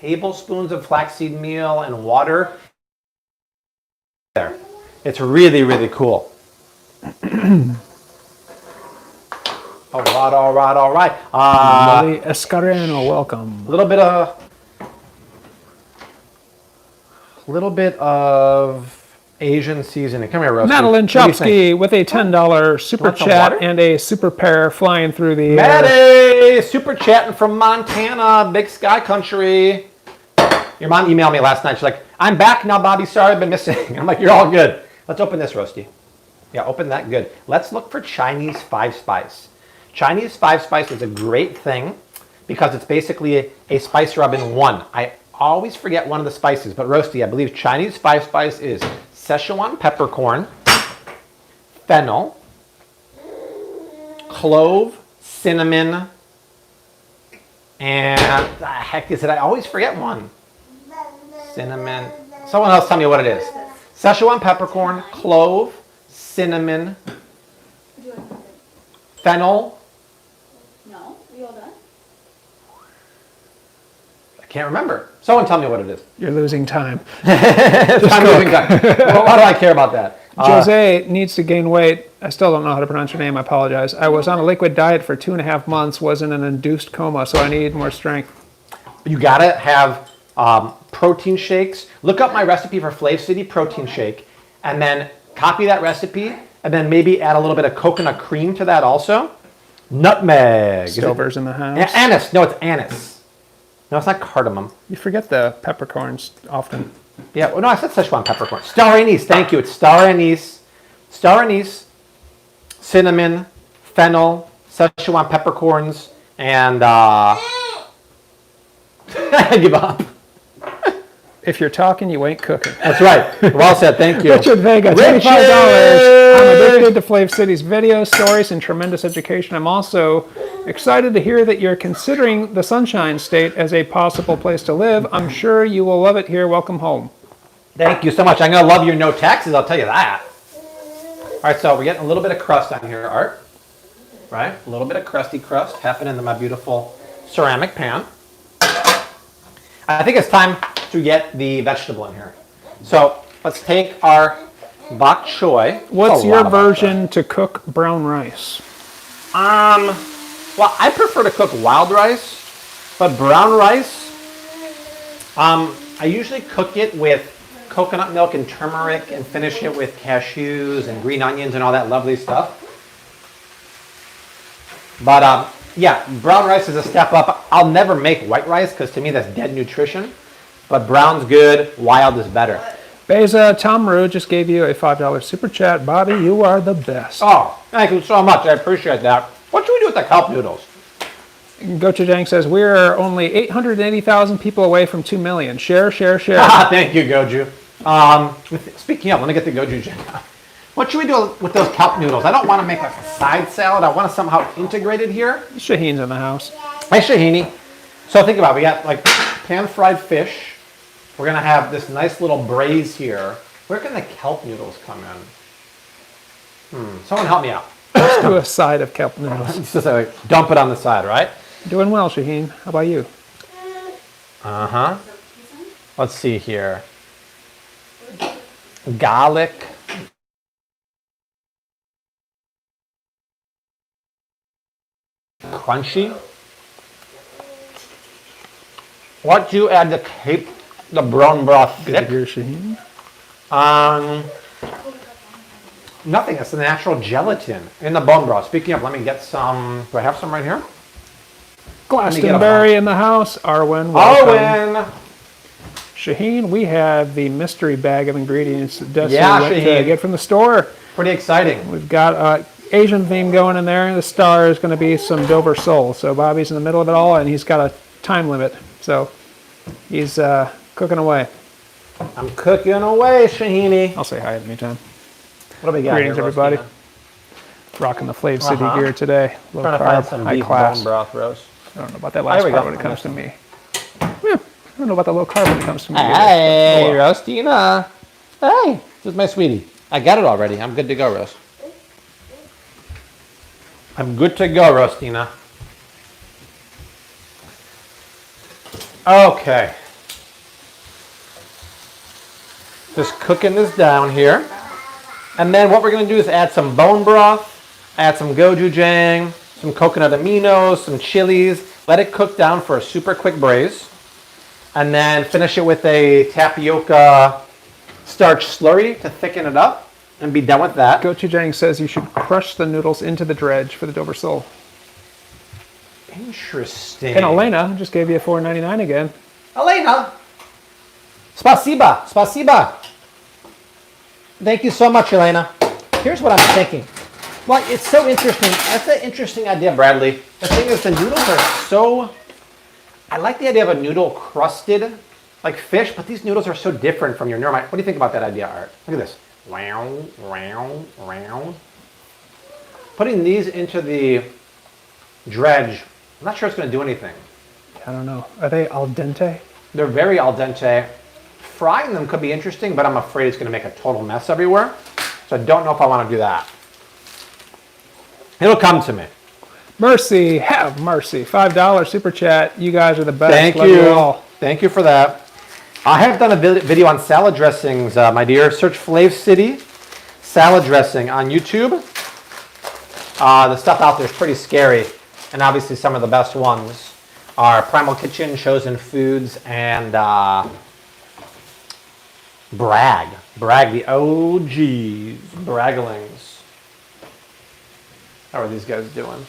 tablespoons of flaxseed meal and water. There. It's really, really cool. All right. Molly Escareno, welcome. A little bit of Asian seasoning. Come here, Rosie. Madeline Chopsky with a $10 super chat and a super pair flying through the air. Maddie, super chatting from Montana, big sky country. Your mom emailed me last night. She's like, I'm back now, Bobby. Sorry, I've been missing. I'm like, you're all good. Let's open this, Roasty. Yeah, open that good. Let's look for Chinese 5-spice. Chinese 5-spice is a great thing because it's basically a spice rub in one. I always forget one of the spices, but Roasty, I believe Chinese 5-spice is Szechuan peppercorn, fennel, clove, cinnamon, and the heck is it? I always forget one. Cinnamon. Someone else tell me what it is. Szechuan peppercorn, clove, cinnamon, fennel. No, we all done? I can't remember. Someone tell me what it is. You're losing time. I'm losing time. Well, why do I care about that? Jose needs to gain weight. I still don't know how to pronounce your name. I apologize. I was on a liquid diet for 2.5 months, was in an induced coma, so I need more strength. You gotta have protein shakes. Look up my recipe for Flav City protein shake, and then copy that recipe, and then maybe add a little bit of coconut cream to that also. Nutmeg. Stover's in the house. Anise. No, it's anise. No, it's not cardamom. You forget the peppercorns often. Yeah, well, no, I said Szechuan peppercorn. Star anise, thank you. It's star anise. Star anise, cinnamon, fennel, Szechuan peppercorns, and I give up. If you're talking, you ain't cooking. That's right. Well said, thank you. Richard Vega, $25. I'm addicted to Flav City's videos, stories, and tremendous education. I'm also excited to hear that you're considering the Sunshine State as a possible place to live. I'm sure you will love it here. Welcome home. Thank you so much. I'm going to love your no taxes, I'll tell you that. All right, so we're getting a little bit of crust on here, Art. Right? A little bit of crusty crust happening in my beautiful ceramic pan. I think it's time to get the vegetable in here. So let's take our bok choy. What's your version to cook brown rice? Well, I prefer to cook wild rice, but brown rice, I usually cook it with coconut milk and turmeric and finish it with cashews and green onions and all that lovely stuff. But yeah, brown rice is a step up. I'll never make white rice because to me that's dead nutrition. But brown's good, wild is better. Beza, Tom Rue just gave you a $5 super chat. Bobby, you are the best. Oh, thank you so much. I appreciate that. What should we do with the kelp noodles? Gochu Dang says, we're only 880,000 people away from 2 million. Share, share, share. Thank you, Goju. Speaking of, let me get the Goju Jen. What should we do with those kelp noodles? I don't want to make like a side salad. I want to somehow integrate it here. Shaheen's in the house. Hey, Shahini. So think about it. We got like pan-fried fish. We're going to have this nice little braise here. Where can the kelp noodles come in? Someone help me out. Let's do a side of kelp noodles. It's just like dump it on the side, right? Doing well, Shaheen. How about you? Uh-huh. Let's see here. Garlic. Crunchy. What do you add to keep the brown broth Good thick? to hear, Shaheen. Nothing. It's the natural gelatin in the bone broth. Speaking of, let me get some. Do I have some right here? Glastonbury in the house. Arwen, welcome. Arwen. Shaheen, we have the mystery bag of ingredients that Desi Yeah, went to Shaheen. get from the store. Pretty exciting. We've got Asian theme going in there. The star is going to be some Dover sole. So Bobby's in the middle of it all, and he's got a time limit. So he's cooking away. I'm cooking away, Shaheeni. I'll say hi in the meantime. What do we got Greetings, here, everybody. Rostina? Rocking the Flav City Uh-huh. gear today. Low Trying to carb, find some high beef class. bone broth, Rose. I don't know about that There last we part go. when it comes to me. Yeah, I don't know about the low carb when it comes to me. Hey, either. Rostina. Hey, this is my sweetie. I got it already. I'm good to go, Rose. I'm good to go, Rostina. Okay. Just cooking this down here. And then what we're going to do is add some bone broth, add some gochujang, some coconut aminos, some chilies. Let it cook down for a super quick braise. And then finish it with a tapioca starch slurry to thicken it up and be done with that. Gochujang says you should crush the noodles into the dredge for the Dover sole. Interesting. And Elena just gave you a $4.99 again. Elena. Spasiba. Spasiba. Thank you so much, Elena. Here's what I'm thinking. Well, it's so interesting. That's an interesting idea, Bradley. The thing is, the noodles are so... I like the idea of a noodle crusted like fish, but these noodles are so different from your normal. What do you think about that idea, Art? Look at this. Round, round, round. Putting these into the dredge, I'm not sure it's going to do anything. I don't know. Are they al dente? They're very al dente. Frying them could be interesting, but I'm afraid it's going to make a total mess everywhere. So I don't know if I want to do that. It'll come to me. Mercy, have mercy. $5 super chat. You guys are the best. Thank Love you. all. Thank you for that. I have done a video on salad dressings, my dear. Search Flav City salad dressing on YouTube. The stuff out there is pretty scary, and obviously some of the best ones are Primal Kitchen, Chosen Foods, and Bragg. Bragg, the OGs. Bragglings. How are these guys doing?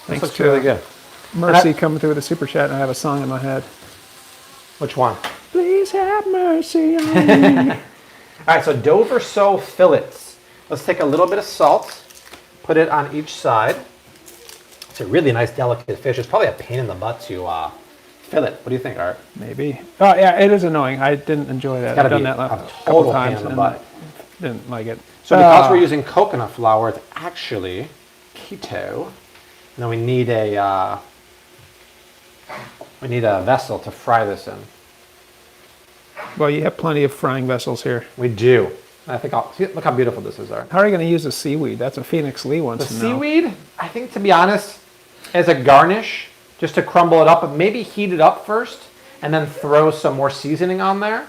This Thanks looks to really good. Mercy coming through with a super chat, and I have a song in my head. Which one? Please have mercy on me. All right, so Dover sole fillets. Let's take a little bit of salt, put it on each side. It's a really nice, delicate fish. It's probably a pain in the butt to fillet. What do you think, Art? Maybe. Oh, yeah, it is annoying. I didn't enjoy that. Gotta I've done be that a a total couple pain times in the and butt. didn't like it. So because we're using coconut flour, it's actually keto. Now we need a vessel to fry this in. Well, you have plenty of frying vessels here. We do. I think look how beautiful this is, Art. How are you going to use the seaweed? That's what Phoenix Lee wants The to know. seaweed, I think, to be honest, as a garnish, just to crumble it up, but maybe heat it up first, and then throw some more seasoning on there,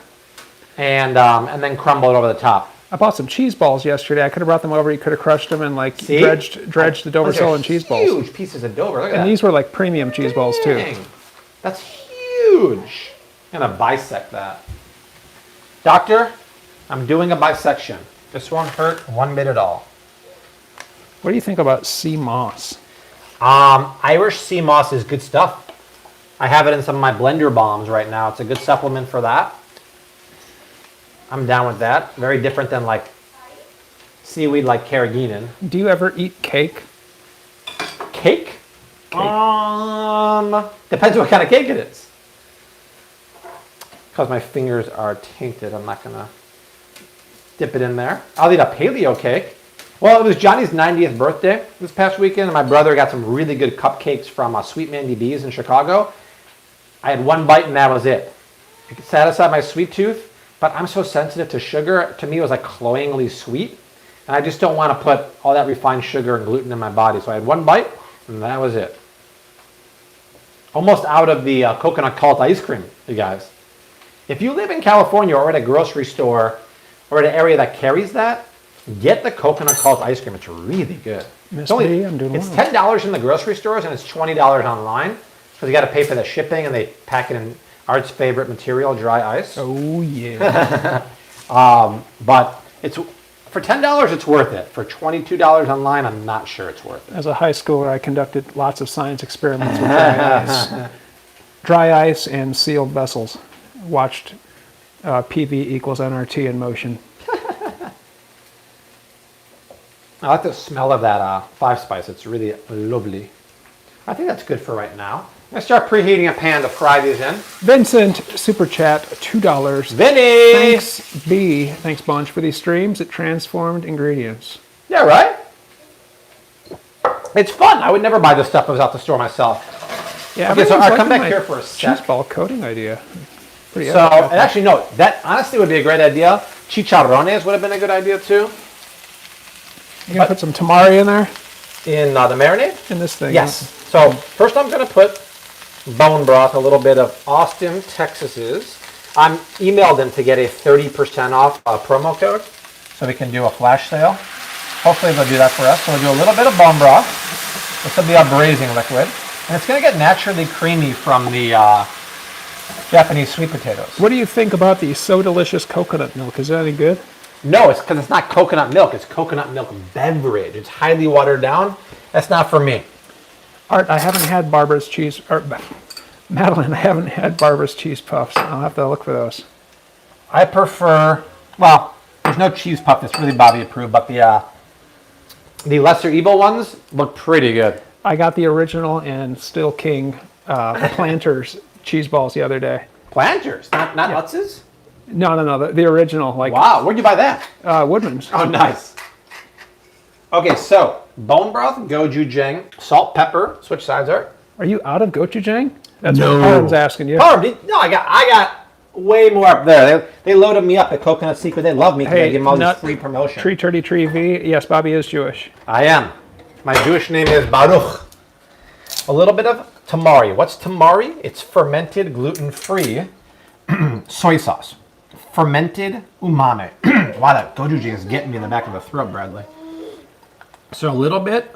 and then crumble it over the top. I bought some cheese balls yesterday. I could have brought them over. You could have crushed them and like See? dredged the Dover Those are sole and cheese balls. Huge pieces of Dover. Look at And that. these were like premium cheese balls too. Dang. That's huge. I'm gonna bisect that. Doctor, I'm doing a bisection. This won't hurt one bit at all. What do you think about sea moss? Irish sea moss is good stuff. I have it in some of my blender bombs right now. It's a good supplement for that. I'm down with that. Very different than like seaweed like carrageenan. Do you ever eat cake? Cake? Depends what kind of cake it is. Because my fingers are tainted, I'm not gonna dip it in there. I'll eat a paleo cake. Well, it was Johnny's 90th birthday this past weekend, and my brother got some really good cupcakes from Sweet Mandy B's in Chicago. I had one bite and that was it. It satisfied my sweet tooth, but I'm so sensitive to sugar. To me, it was like cloyingly sweet, and I just don't want to put all that refined sugar and gluten in my body. So I had one bite, and that was it. Almost out of the coconut cult ice cream, you guys. If you live in California or at a grocery store or at an area that carries that, get the coconut cult ice cream. It's really good. Miss It's me, I'm doing it's well. $10 in the grocery stores and it's $20 online because you got to pay for the shipping and they pack it in Art's favorite material, dry ice. Oh yeah. But it's for $10, it's worth it. For $22 online, I'm not sure it's worth it. As a high schooler, I conducted lots of science experiments with dry ice and sealed vessels. watched PV equals NRT in motion. I like the smell of that 5-spice. It's really lovely. I think that's good for right now. I'm going to start preheating a pan to fry these in. Vincent, Super Chat, $2. Vinny! Thanks, B. Thanks, Bunch, for these streams at Transformed Ingredients. Yeah, right? It's fun. I would never buy this stuff if I was out the store myself. Yeah, Okay, so I'll come liking back my here for a sec. cheese ball coating idea. Pretty So, epic. and actually, no, that honestly would be a great idea. Chicharrones would have been a good idea too. You gonna put some tamari in there? In the marinade? In this thing? Yes. So, first I'm going to put bone broth, a little bit of Austin, Texas's. I'm emailed them to get a 30% off promo code, so we can do a flash sale. Hopefully they'll do that for us. So we'll do a little bit of bone broth. This will be our braising liquid. And it's going to get naturally creamy from the Japanese sweet potatoes. What do you think about the So Delicious coconut milk? Is that any good? No, it's because it's not coconut milk. It's coconut milk beverage. It's highly watered down. That's not for me. Art, I haven't had Barbara's cheese. Or, Madeline, I haven't had Barbara's cheese puffs. I'll have to look for those. I prefer, well, there's no cheese puff that's really Bobby approved, but the lesser evil ones look pretty good. I got the original and Still King Planters cheese balls the other day. Planters, not Lutz's? No, the original. Like, wow, where'd you buy that? Woodman's. Oh, nice. Okay, so bone broth, gochujang, salt, pepper. Switch sides, Art. Are you out of gochujang? That's No. what Parham's asking you. Parham, no, I got way more up there. They loaded me up at Coconut Secret. They love me because I give them all these free promotion. Tree Turdy Tree V. Yes, Bobby is Jewish. I am. My Jewish name is Baruch. A little bit of tamari. What's tamari? It's fermented gluten-free soy sauce. Fermented umami. Wow, that gochujang is getting me in the back of the throat, Bradley. So a little bit.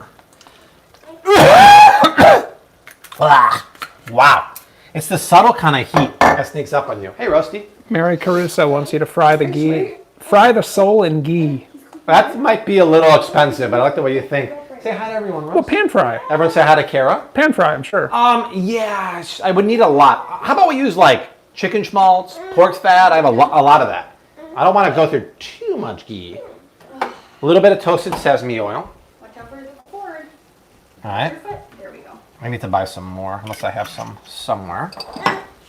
Wow. It's the subtle kind of heat that sneaks up on you. Hey, Rusty. Mary Caruso wants you to fry the ghee. Fry the sole in ghee. That might be a little expensive, but I like the way you think. Say hi to everyone, Rusty. Well, pan fry. Everyone say hi to Kara. Pan fry, I'm sure. Yeah, I would need a lot. How about we use like chicken schmaltz, pork fat? I have a lot of that. I don't want to go through too much ghee. A little bit of toasted sesame oil. Watch out for the cord. All right. There we go. I need to buy some more, unless I have some somewhere.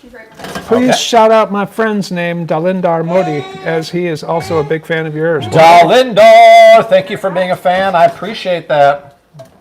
She's right behind you. Please Okay. shout out my friend's name, Dalindar Modi, as he is also a big fan of yours. Dalindar, thank you for being a fan. I appreciate that.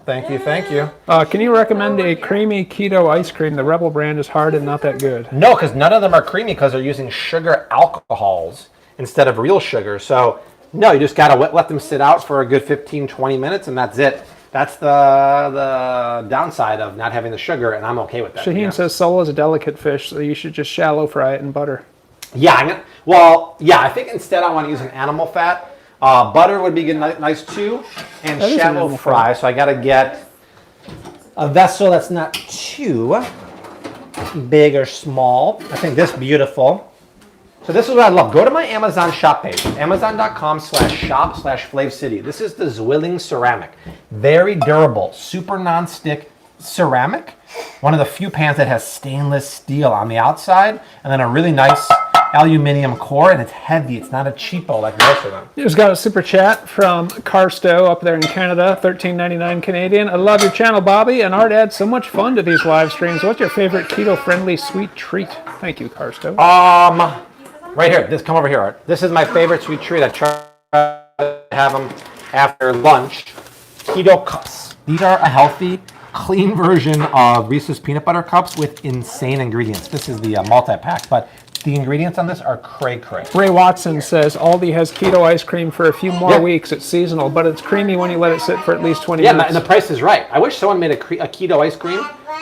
Thank you, thank you. Can you recommend a creamy keto ice cream? The Rebel brand is hard and not that good. No, because none of them are creamy because they're using sugar alcohols instead of real sugar. So, no, you just got to let them sit out for a good 15, 20 minutes, and that's it. That's the downside of not having the sugar, and I'm okay with that. Shaheen says sole is a delicate fish, so you should just shallow fry it in butter. Yeah, I think instead I want to use an animal fat. Butter would be good, nice too, and That is an shallow animal fry. So I got to get a vessel that's not too big or small. I think this beautiful. So this is what I love. Go to my Amazon shop page, amazon.com/shop/FlavCity. This is the Zwilling ceramic. Very durable, super non-stick ceramic. One of the few pans that has stainless steel on the outside, and then a really nice aluminum core, and it's heavy. It's not a cheapo like most of them. Just got a super chat from Carsto up there in Canada, $13.99 Canadian. I love your channel, Bobby, and Art adds so much fun to these live streams. What's your favorite keto-friendly sweet treat? Thank you, Carsto. Right here. Come over here, Art. This is my favorite sweet treat. I try to have them after lunch. Keto cups. These are a healthy, clean version of Reese's peanut butter cups with insane ingredients. This is the multi-pack, but the ingredients on this are cray-cray. Ray Watson says Aldi has keto ice cream for a few more Yeah. weeks. It's seasonal, but it's creamy when you let it sit for at least 20 Yeah, minutes. and the price is right. I wish someone made a keto ice cream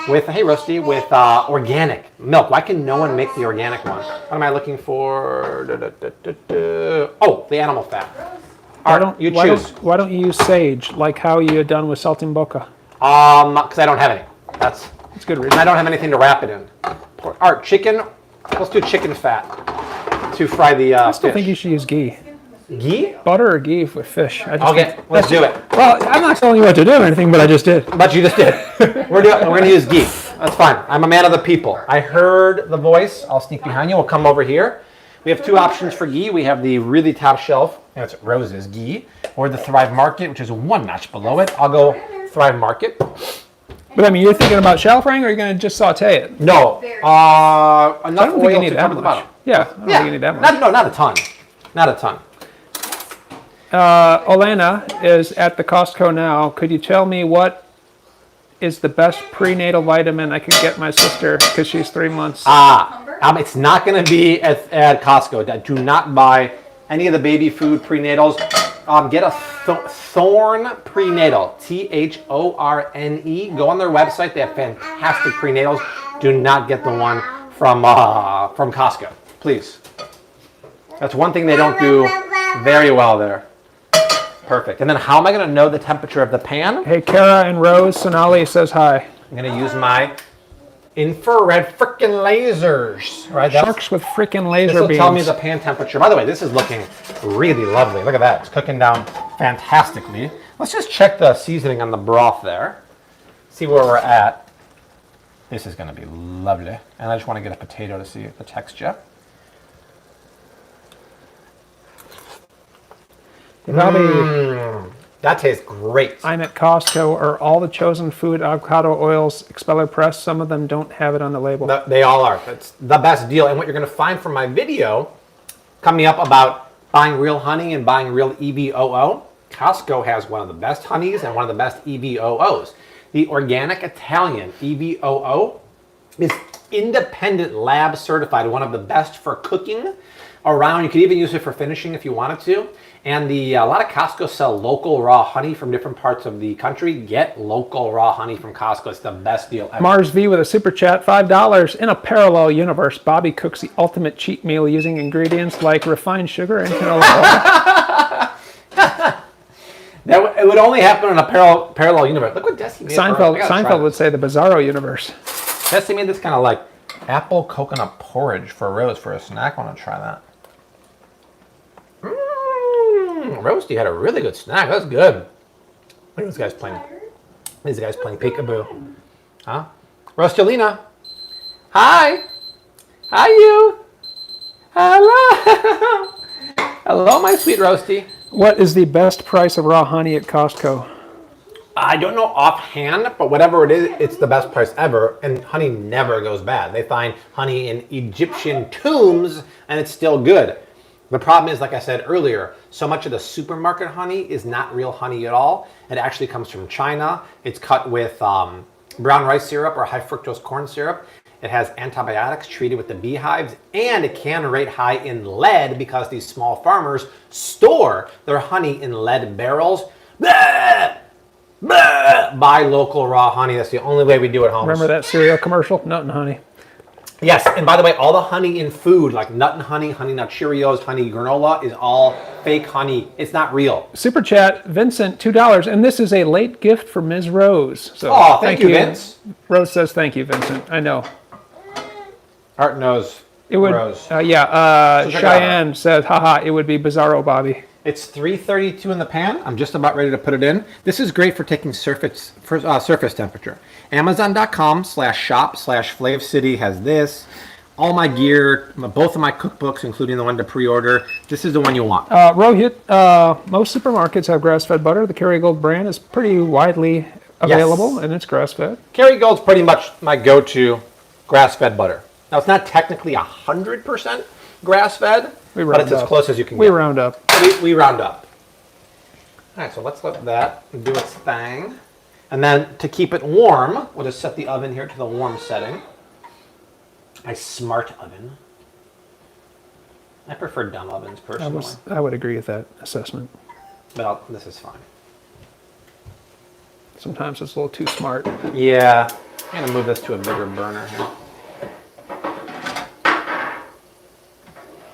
with, hey, Rusty, with organic milk. Why can no one make the organic one? What am I looking for? Oh, the animal fat. Art, you choose. Why don't you use sage, like how you had done with Saltimbocca? Because I don't have any. That's good and reason. I don't have anything to wrap it in. Art, chicken. Let's do chicken fat to fry the I still fish. think you should use ghee. Ghee? Butter or ghee with fish. Okay, let's do it. Well, I'm not telling you what to do or anything, but I just did. But you just did. We're gonna use ghee. That's fine. I'm a man of the people. I heard the voice. I'll sneak behind you. We'll come over here. We have two options for ghee. We have the really top shelf. That's Rose's ghee. Or the Thrive Market, which is one notch below it. I'll go Thrive Market. But I mean, you're thinking about shallow frying, or are you going to just saute it? No. Enough I don't think you oil need to that cover the much. bottom. Yeah, I don't think you need that much. Not a ton. Not a ton. Olena is at the Costco now. Could you tell me what is the best prenatal vitamin I could get my sister because she's 3 months? It's not going to be at Costco. Do not buy any of the baby food prenatals. Get a Thorne prenatal. Thorne. Go on their website. They have fantastic prenatals. Do not get the one from Costco, please. That's one thing they don't do very well there. Perfect. And then how am I going to know the temperature of the pan? Hey, Kara and Rose, Sonali says hi. I'm going to use my infrared frickin' lasers. Right? Sharks with freaking laser This will beams. tell me the pan temperature. By the way, this is looking really lovely. Look at that. It's cooking down fantastically. Let's just check the seasoning on the broth there. See where we're at. This is going to be lovely. And I just want to get a potato to see the texture. That tastes great. I'm at Costco. Are all the chosen food avocado oils expeller pressed? Some of them don't have it on the label. They all are. That's the best deal. And what you're going to find from my video coming up about buying real honey and buying real EVOO, Costco has one of the best honeys and one of the best EVOOs. The Organic Italian EVOO is independent lab certified, one of the best for cooking around. You could even use it for finishing if you wanted to. And a lot of Costco sell local raw honey from different parts of the country. Get local raw honey from Costco. It's the best deal ever. Mars V with a super chat, $5. In a parallel universe, Bobby cooks the ultimate cheat meal using ingredients like refined sugar and canola oil. It would only happen in a parallel universe. Look what Desi made. Seinfeld would say the Bizarro universe. Desi made this kind of like apple coconut porridge for Rose for a snack. I want to try that. Roasty had a really good snack. That's good. Look at these guys playing. These guys playing peekaboo. Huh? Roastelina. Hi. Hi, you. Hello. Hello, my sweet Roasty. What is the best price of raw honey at Costco? I don't know offhand, but whatever it is, it's the best price ever. And honey never goes bad. They find honey in Egyptian tombs, and it's still good. The problem is, like I said earlier, so much of the supermarket honey is not real honey at all. It actually comes from China. It's cut with brown rice syrup or high fructose corn syrup. It has antibiotics treated with the beehives, and it can rate high in lead because these small farmers store their honey in lead barrels. Blah! Blah! Buy local raw honey. That's the only way we do it at home. Remember that cereal commercial? Nut and honey. Yes, and by the way, all the honey in food, like Nut and Honey, Honey Nut Cheerios, Honey Granola, is all fake honey. It's not real. Super chat, Vincent, $2, and this is a late gift for Ms. Rose. So thank you, Vince. Rose says thank you, Vincent. I know. Art knows Rose. Cheyenne says, haha, it would be Bizarro, Bobby. It's 332 in the pan. I'm just about ready to put it in. This is great for taking surface temperature. Amazon.com/shop/Flav City has this. All my gear, both of my cookbooks, including the one to pre-order. This is the one you want. Rohit, most supermarkets have grass-fed butter. The Kerrygold brand is pretty widely available, and it's grass-fed. Kerrygold's pretty much my go-to grass-fed butter. Now, it's not technically 100% grass-fed, but it's as close as you can get. We round up. We round up. All right, so let's let that do its thing. And then to keep it warm, we'll just set the oven here to the warm setting. A smart oven. I prefer dumb ovens personally. I would agree with that assessment. But this is fine. Sometimes it's a little too smart. Yeah. I'm going to move this to a bigger burner here.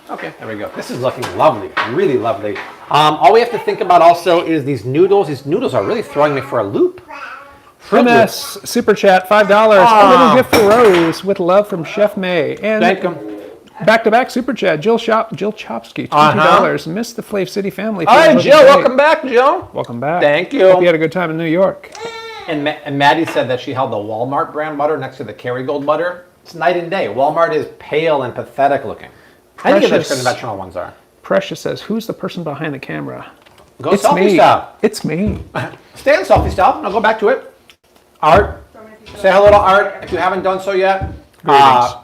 Okay, there we go. This is looking lovely, really lovely. All we have to think about also is these noodles. These noodles are really throwing me for a loop. MS Super Chat, $5. A little gift for Rose with love from Chef May. And thank you. Back-to-back Super Chat, Jill Chopsky, $20. Missed the Flav City family. All right, Jill, welcome back, Jill. Welcome back. Thank you. Hope you had a good time in New York. And Maddie said that she held the Walmart brand butter next to the Kerrygold butter. It's night and day. Walmart is pale and pathetic looking. I think the conventional ones are. Precious says, "Who's the person behind the camera?" Go It's selfie me. style. It's me. Stay on selfie style. Now go back to it. Art. Say hello to Art if you haven't done so yet.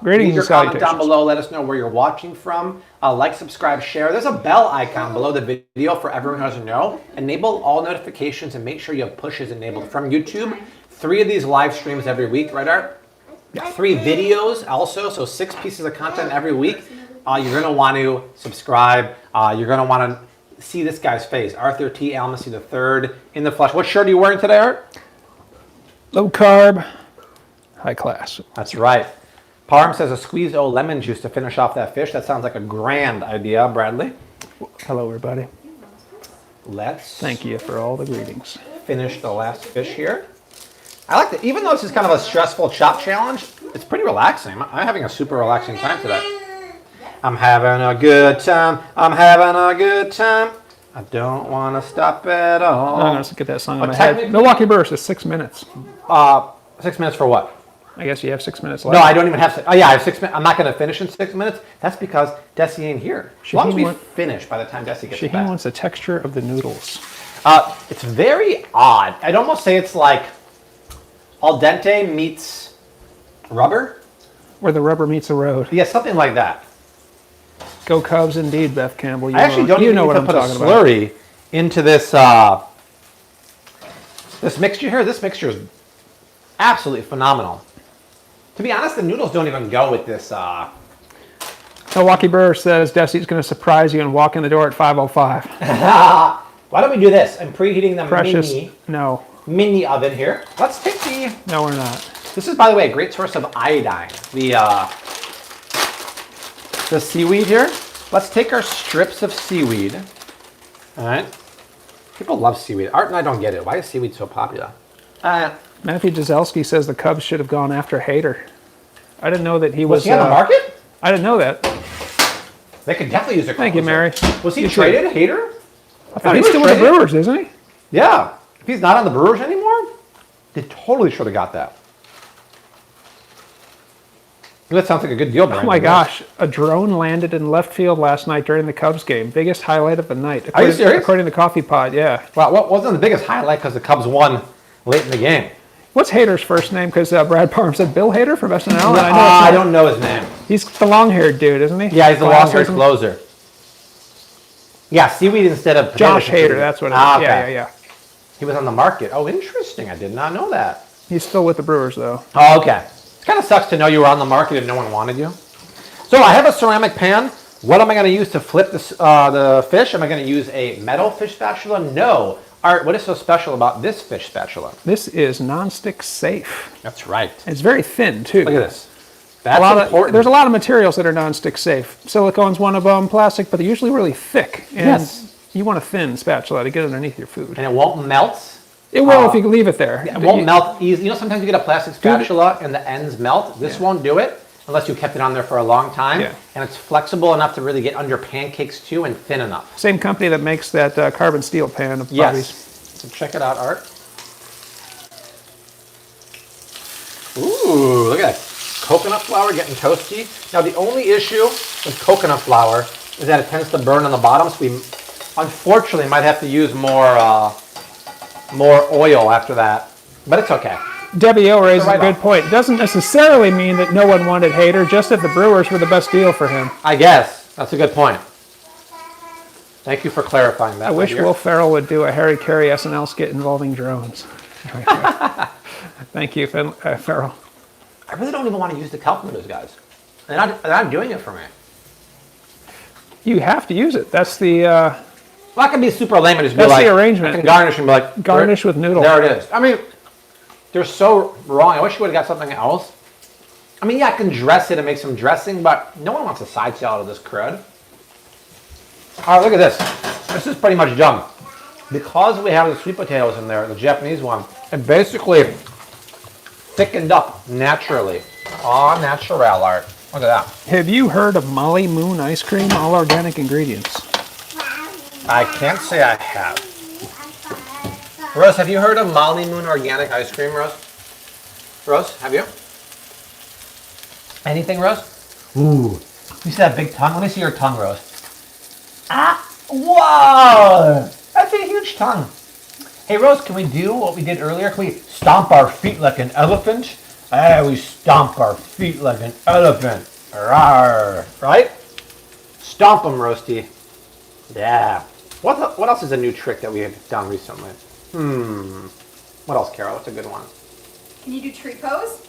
Greetings Leave your and comment down salutations. below. Let us know where you're watching from. Like, subscribe, share. There's a bell icon below the video for everyone who doesn't know. Enable all notifications and make sure you have pushes enabled from YouTube. 3 of these live streams every week, right, Art? Yeah. 3 videos also, so 6 pieces of content every week. You're going to want to subscribe. You're going to want to see this guy's face, Arthur T. Almacy III, in the flesh. What shirt are you wearing today, Art? Low carb, high class. That's right. Parm says a squeeze o lemon juice to finish off that fish. That sounds like a grand idea, Bradley. Hello, everybody. Let's Thank you for all the greetings. finish the last fish here. I like that. Even though this is kind of a stressful chop challenge, it's pretty relaxing. I'm having a super relaxing time today. I'm having a good time. I'm having a good time. I don't want to stop at all. I'm going to get that song in my technically- head. Milwaukee Burst is 6 minutes. 6 minutes for what? I guess you have 6 minutes left. No, I don't even have. Oh yeah, I have 6 minutes. I'm not going to finish in 6 minutes. That's because Desi ain't here. As long as we finish by the time Desi gets Shaheen back. wants the texture of the noodles. It's very odd. I'd almost say it's like al dente meets rubber. Where the rubber meets the road. Yeah, something like that. Go Cubs, indeed, Beth Campbell. I actually don't even know need what to I'm put a talking about. slurry into this this mixture here. This mixture is absolutely phenomenal. To be honest, the noodles don't even go with this. Milwaukee Burr says Desi's going to surprise you and walk in the door at 5:05. Why don't we do this? I'm preheating the Precious, no, mini oven here. Let's take the. no, we're not. This is, by the way, a great source of iodine. The seaweed here. Let's take our strips of seaweed. All right. People love seaweed. Art and I don't get it. Why is seaweed so popular? Matthew Jazelski says the Cubs should have gone after Hader. I didn't know that he was. Was he on the market? I didn't know that. They could definitely use a closer. Thank you, Mary. Was he You traded, Hader? I thought he's still with the Brewers, isn't he? Yeah. If he's not on the Brewers anymore, they totally should have got that. That sounds like a good deal, Brandon. Oh my gosh, a drone landed in left field last night during the Cubs game. Biggest highlight of the night. Are you serious? According to Coffee Pod, yeah. Well, what wasn't the biggest highlight because the Cubs won late in the game? What's Hader's first name? Because Brad Parham said Bill Hader from SNL. And I know I don't know his name. he's the long-haired dude, isn't he? Yeah, he's the long-haired Glasses and- closer. Yeah, seaweed instead of Josh potato Hader, that's what it is. Ah, okay. Yeah. He was on the market. Oh, interesting. I did not know that. He's still with the Brewers, though. Oh, okay. It kind of sucks to know you were on the market and no one wanted you. So I have a ceramic pan. What am I going to use to flip this, the fish? Am I going to use a metal fish spatula? No. Art, what is so special about this fish spatula? This is nonstick safe. That's right. It's very thin, too. Look at this. That's important. There's a lot of materials that are nonstick safe. Silicone's one of them, plastic, but they're usually really thick. And Yes. you want a thin spatula to get underneath your food. And it won't melt. It will if you leave it there. It won't melt easy. You know, sometimes you get a plastic spatula and the ends melt. This won't do it unless you kept it on there for a long time. Yeah. And it's flexible enough to really get under pancakes too and thin enough. Same company that makes that carbon steel pan of Yes. Bobby's. So check it out, Art. Ooh, look at that. Coconut flour getting toasty. Now, the only issue with coconut flour is that it tends to burn on the bottom, so we unfortunately might have to use more oil after that. But it's okay. Debbie O raises So a good point. It doesn't necessarily mean that no one wanted Hader, just that the Brewers were the best deal for him. I guess. That's a good point. Thank you for clarifying that. I wish Will Ferrell would do a Harry Carey SNL skit involving drones. Thank you, Ferrell. I really don't even want to use the Kelp Noodles, guys. They're not doing it for me. You have to use it. That's the Well, I can be super lame and just be That's like, the arrangement. I can garnish and be like, garnish with noodles. There it is. I mean, they're so wrong. I wish you would have got something else. I mean, yeah, I can dress it and make some dressing, but no one wants a side salad of this crud. All right, look at this. This is pretty much done. Because we have the sweet potatoes in there, the Japanese one, it basically thickened up naturally. Aw, natural art. Look at that. Have you heard of Molly Moon ice cream? All organic ingredients. I can't say I have. Rose, have you heard of Molly Moon organic ice cream, Rose? Rose, have you? Anything, Rose? Ooh. You see that big tongue? Let me see your tongue, Rose. Ah! Whoa! That's a huge tongue. Hey, Rose, can we do what we did earlier? Can we stomp our feet like an elephant? Hey, we stomp our feet like an elephant. Rawr. Right? Stomp them, Roasty. Yeah. What else is a new trick that we have done recently? What else, Carol? What's a good one? Can you do tree pose?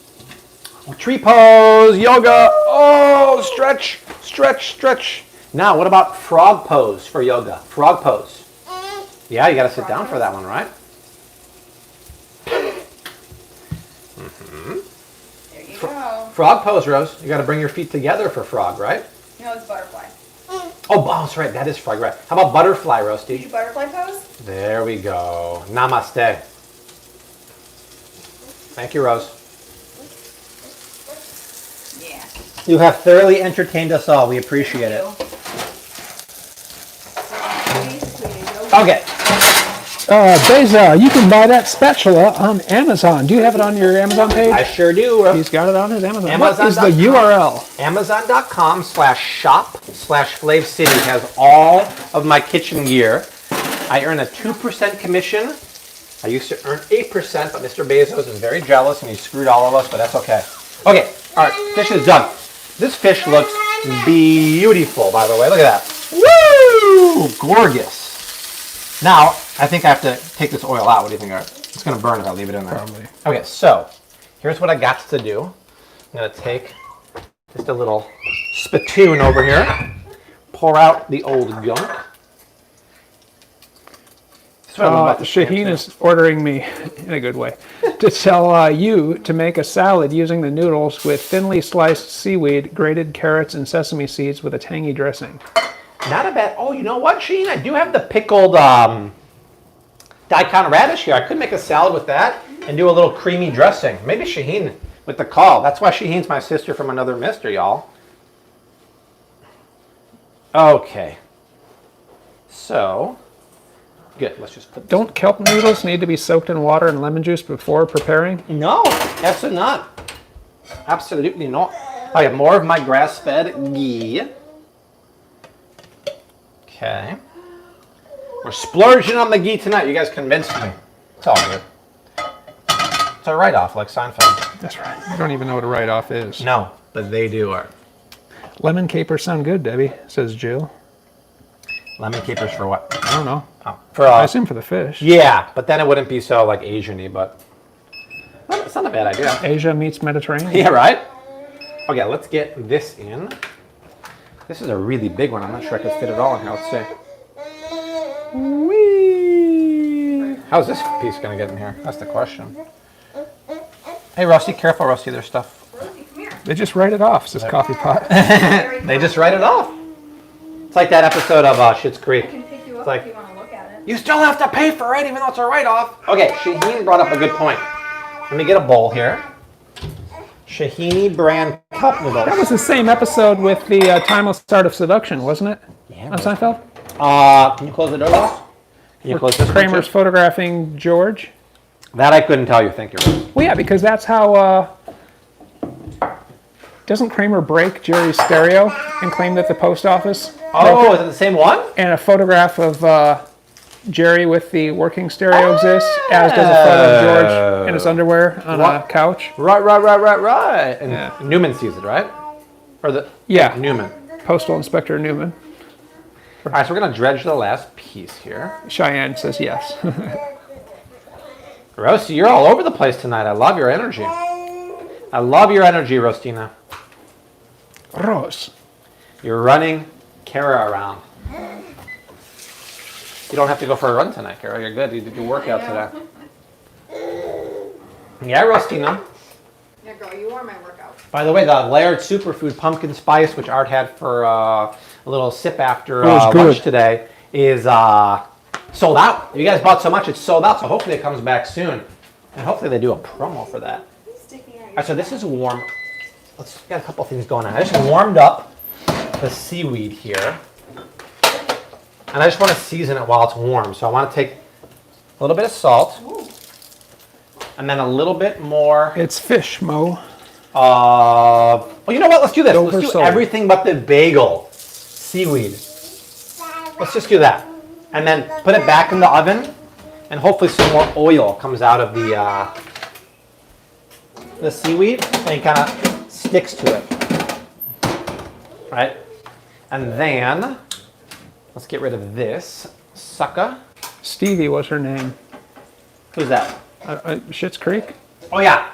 Tree pose, yoga. Oh, stretch, stretch, stretch. Now, what about frog pose for yoga? Frog pose. Yeah, you got to sit down for that one, right? There you go. Frog pose, Rose. You got to bring your feet together for frog, right? No, it's butterfly. Oh, that's right. That is frog, right? How about butterfly, Did Roasty? you butterfly pose? There we go. Namaste. Thank you, Rose. Yeah. You have thoroughly entertained us all. We appreciate it. Okay. Beza, you can buy that spatula on Amazon. Do you have it on your Amazon page? I sure do. He's got it on his Amazon. Amazon.com. What is the URL? Amazon.com/shop/Flave City has all of my kitchen gear. I earn a 2% commission. I used to earn 8%, but Mr. Bezos is very jealous and he screwed all of us, but that's okay. Okay, all right, fish is done. This fish looks beautiful, by the way. Look at that. Woo! Gorgeous. Now, I think I have to take this oil out. What do you think? It's going to burn if I leave it in there. Probably. Okay, so here's what I got to do. I'm going to take just a little spittoon over here, pour out the old gunk. Shaheen is ordering me, in a good way, to tell you to make a salad using the noodles with thinly sliced seaweed, grated carrots, and sesame seeds with a tangy dressing. Not a bad. Oh, you know what, Shaheen? I do have the pickled daikon radish here. I could make a salad with that and do a little creamy dressing. Maybe Shaheen with the call. That's why Shaheen's my sister from another mister, y'all. Okay. So, good. Let's just put this. Don't kelp noodles need to be soaked in water and lemon juice before preparing? No, absolutely not. Absolutely not. I have more of my grass-fed ghee. Okay. We're splurging on the ghee tonight. You guys convinced me. It's all good. It's a write-off like Seinfeld. That's right. You don't even know what a write-off is. No, but they do. Lemon capers sound good, Debbie, says Jill. Lemon capers for what? I don't know. Oh, for I assume for the fish. yeah, but then it wouldn't be so like Asian-y, but it's not a bad idea. Asia meets Mediterranean. Yeah, right? Okay, let's get this in. This is a really big one. I'm not sure I could fit it all in here. Let's see. Whee! How's this piece going to get in here? That's the question. Hey, Rusty, careful, Rusty. There's stuff. Rosie, come here. They just write it off, says Coffee Pot. They just write it off. It's like that episode of Schitt's Creek. I can pick you up It's like, if you want to look at it. you still have to pay for it, even though it's a write-off. Okay, Shaheen brought up a good point. Let me get a bowl here. Shahini brand Kelp Noodles. That was the same episode with the timeless art of seduction, wasn't it? Yeah, On Seinfeld? Can you close the door, Ross? Can you close this one, Kramer's too? photographing George. That I couldn't tell you. Thank you, Ross. Well, yeah, because that's how. Doesn't Kramer break Jerry's stereo and claim that the post office? Oh, broke is it the same one? it? And a photograph of Jerry with the working stereo exists, as does a photo of George in his underwear on a couch. Right. And Yeah. Newman sees it, right? Or the Yeah. Newman. Postal Inspector Newman. All right, so we're gonna dredge the last piece here. Cheyenne says yes. Roasty, you're all over the place tonight. I love your energy. I love your energy, Rostina. Rose. You're running Kara around. You don't have to go for a run tonight, Kara. You're good. You did your workout today. Yeah, Rostina. Yeah, girl, you are my workout. By the way, the layered superfood pumpkin spice, which Art had for a little sip after was good. lunch today, is sold out. You guys bought so much, it's sold out. So hopefully it comes back soon. And hopefully they do a promo for that. All right, so this is warm. Let's get a couple things going on. I just warmed up the seaweed here. And I just want to season it while it's warm. So I want to take A little bit of salt. And then a little bit more. It's fish, Mo. Well, you know what? Let's do this. Dover Let's do sole. everything but the bagel. Seaweed. Let's just do that. And then put it back in the oven. And hopefully some more oil comes out of the seaweed. And it kind of sticks to it. Right? And then, let's get rid of this sucker. Stevie was her name. Who's that? Schitt's Creek. Oh, yeah.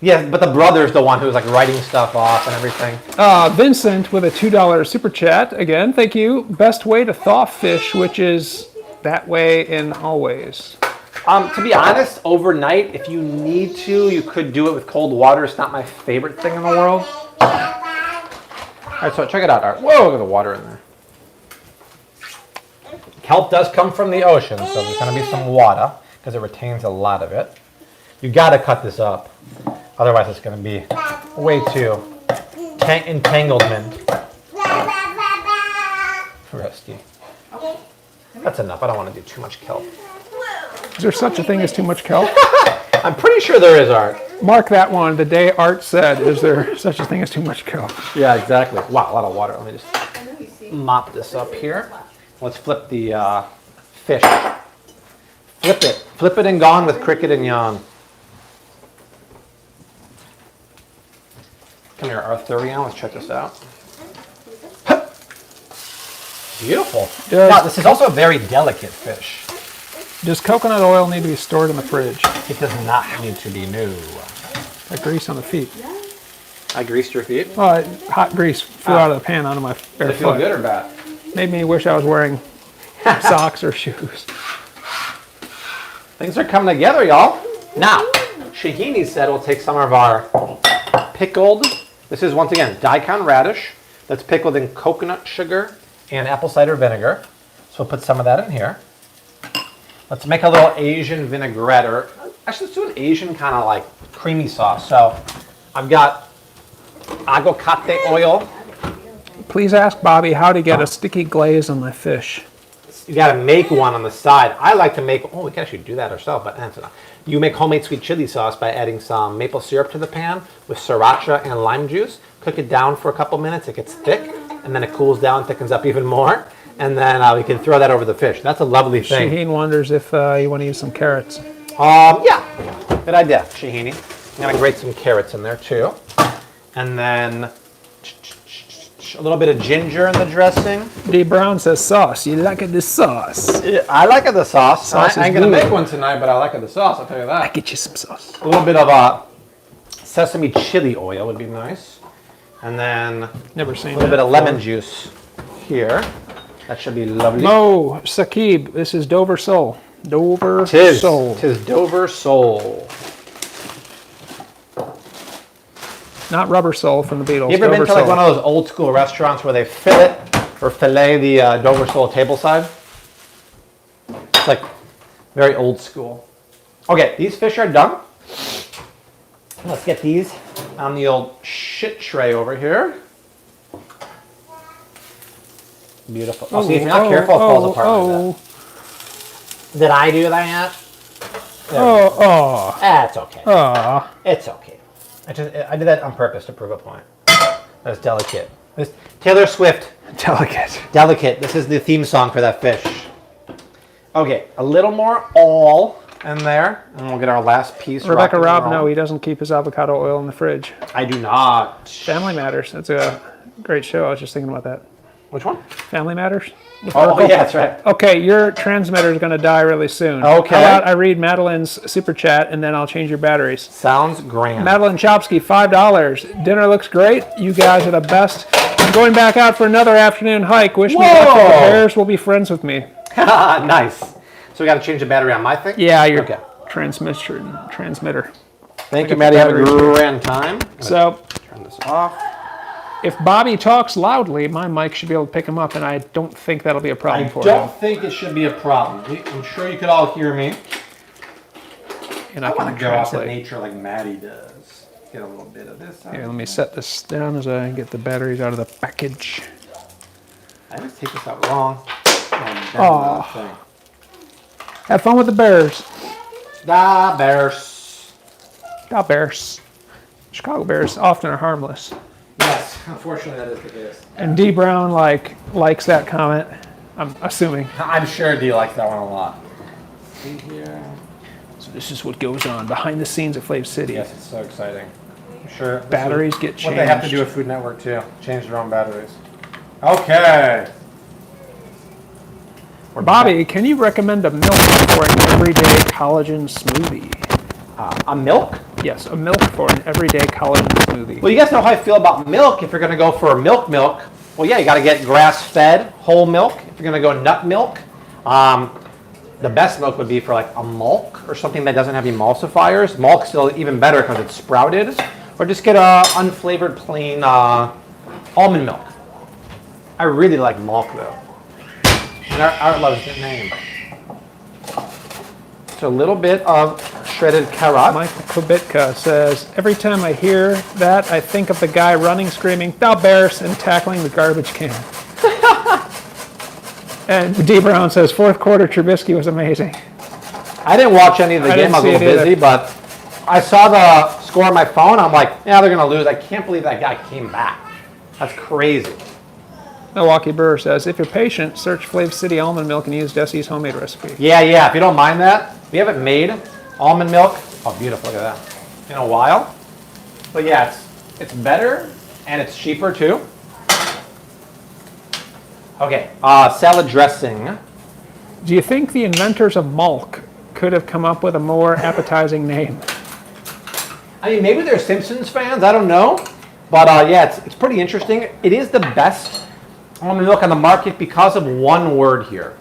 Yeah, but the brother's the one who's like writing stuff off and everything. Vincent with a $2 super chat. Again, thank you. Best way to thaw fish, which is that way in always. To be honest, overnight, if you need to, you could do it with cold water. It's not my favorite thing in the world. All right, so check it out, Art. Whoa, look at the water in there. Kelp does come from the ocean, so there's going to be some water because it retains a lot of it. You got to cut this up. Otherwise, it's going to be way too entanglement. Rusty. That's enough. I don't want to do too much kelp. Is there such a thing as too much kelp? I'm pretty sure there is, Art. Mark that one. The day Art said, is there such a thing as too much kelp? Yeah, exactly. Wow, a lot of water. Let me just mop this up here. Let's flip the fish. Flip it. Flip it and gone with cricket and yawn. Come here, Arthurian. Let's check this out. Beautiful. Now, this is also a very delicate fish. Does coconut oil need to be stored in the fridge? It does not need to be new. Like grease on the feet. I greased your feet. Well, hot grease flew out of the pan onto my bare Did it feel foot. good or bad? Made me wish I was wearing socks or shoes. Things are coming together, y'all. Now, Shahini said we'll take some of our pickled, this is once again daikon radish that's pickled in coconut sugar and apple cider vinegar. So we'll put some of that in here. Let's make a little Asian vinaigrette, or actually let's do an Asian kind of like creamy sauce. So I've got avocado oil. Please ask Bobby how to get a sticky glaze on my fish. You got to make one on the side. I like to make, we can actually do that ourselves, but that's enough. You make homemade sweet chili sauce by adding some maple syrup to the pan with sriracha and lime juice. Cook it down for a couple minutes. It gets thick, and then it cools down, thickens up even more. And then we can throw that over the fish. That's a lovely thing. Shaheen wonders if you want to use some carrots. Yeah, good idea, Shahini. I'm going to grate some carrots in there too. And then a little bit of ginger in the dressing. D. Brown says sauce. You like it, the sauce? Yeah, I like it, the sauce. Sauce I ain't is going to good. make one tonight, but I like it, the sauce, I'll tell you that. I get you some sauce. A little bit of sesame chili oil would be nice. And then Never seen a little that bit of before. lemon juice here. That should be lovely. Mo Sakib, this is Dover Sole. Dover Tis Sole. Dover Sole. Not Rubber Sole from the Beatles. You ever Dover been to like Sole. one of those old school restaurants where they fillet the Dover Sole tableside? It's like very old school. Okay, these fish are done. Let's get these on the old shit tray over here. Beautiful. Oh, see, if you're not careful, it falls apart like that. Did I do that? That's okay. It's okay. I did that on purpose to prove a point. That's delicate. Taylor Swift. Delicate. This is the theme song for that fish. Okay, a little more oil in there, and we'll get our last piece. Rebecca rock and Robb, roll. no, he doesn't keep his avocado oil in the fridge. I do not. Family Matters. That's a great show. I was just thinking about that. Which one? Family Matters? Oh, yeah, that's right. Okay, your transmitter is going to die really soon. Okay. How about I read Madeline's super chat and then I'll change your batteries. Sounds grand. Madeline Chopsky, $5. Dinner looks great. You guys are the best. I'm going back out for another afternoon hike. Wish me luck. The bears will be friends with me. Nice. So we got to change the battery on my thing? Yeah, your Okay. transmitter. Thank you, Maddie. Have a grand time. So, Turn this off. if Bobby talks loudly, my mic should be able to pick him up, and I don't think that'll be a problem I for don't him. think it should be a problem. I'm sure you could all hear me. And I I want can to go out to translate. nature like Maddie does. Get a little bit of this out. Here, let me set this down as I get the batteries out of the package. I always take this out wrong. Aw. Have fun with the bears. The Bears. The Bears. Chicago Bears often are harmless. Yes, unfortunately that is the case. And D Brown likes that comment. I'm assuming. I'm sure D likes that one a lot. See here. So this is what goes on behind the scenes at Flav City. Yes, it's so exciting. I'm sure. Batteries get changed. What they have to do with Food Network too. Change their own batteries. Okay. Bobby, can you recommend a milk for an everyday collagen smoothie? A milk? Yes, a milk for an everyday collagen smoothie. Well, you guys know how I feel about milk. If you're going to go for milk, well, yeah, you got to get grass-fed whole milk. If you're going to go nut milk, the best milk would be for like a mulk or something that doesn't have emulsifiers. Mulk's still even better because it's sprouted. Or just get a unflavored plain almond milk. I really like mulk though. And Art loves the name. So a little bit of shredded carrot. Michael Kubitka says, every time I hear that, I think of the guy running, screaming, "The Bears," and tackling the garbage can. And D. Brown says, fourth quarter Trubisky was amazing. I didn't watch any of the game. I was a little busy, but I saw the score on my phone. I'm like, yeah, they're going to lose. I can't believe that guy came back. That's crazy. Milwaukee Burr says, if you're patient, search Flav City almond milk and use Desi's homemade recipe. Yeah. If you don't mind that. We haven't made almond milk. Oh, beautiful. Look at that. In a while. But yeah, it's better and it's cheaper too. Okay. Salad dressing. Do you think the inventors of Mulk could have come up with a more appetizing name? I mean, maybe they're Simpsons fans. I don't know. But yeah, it's pretty interesting. It is the best almond milk on the market because of one word here.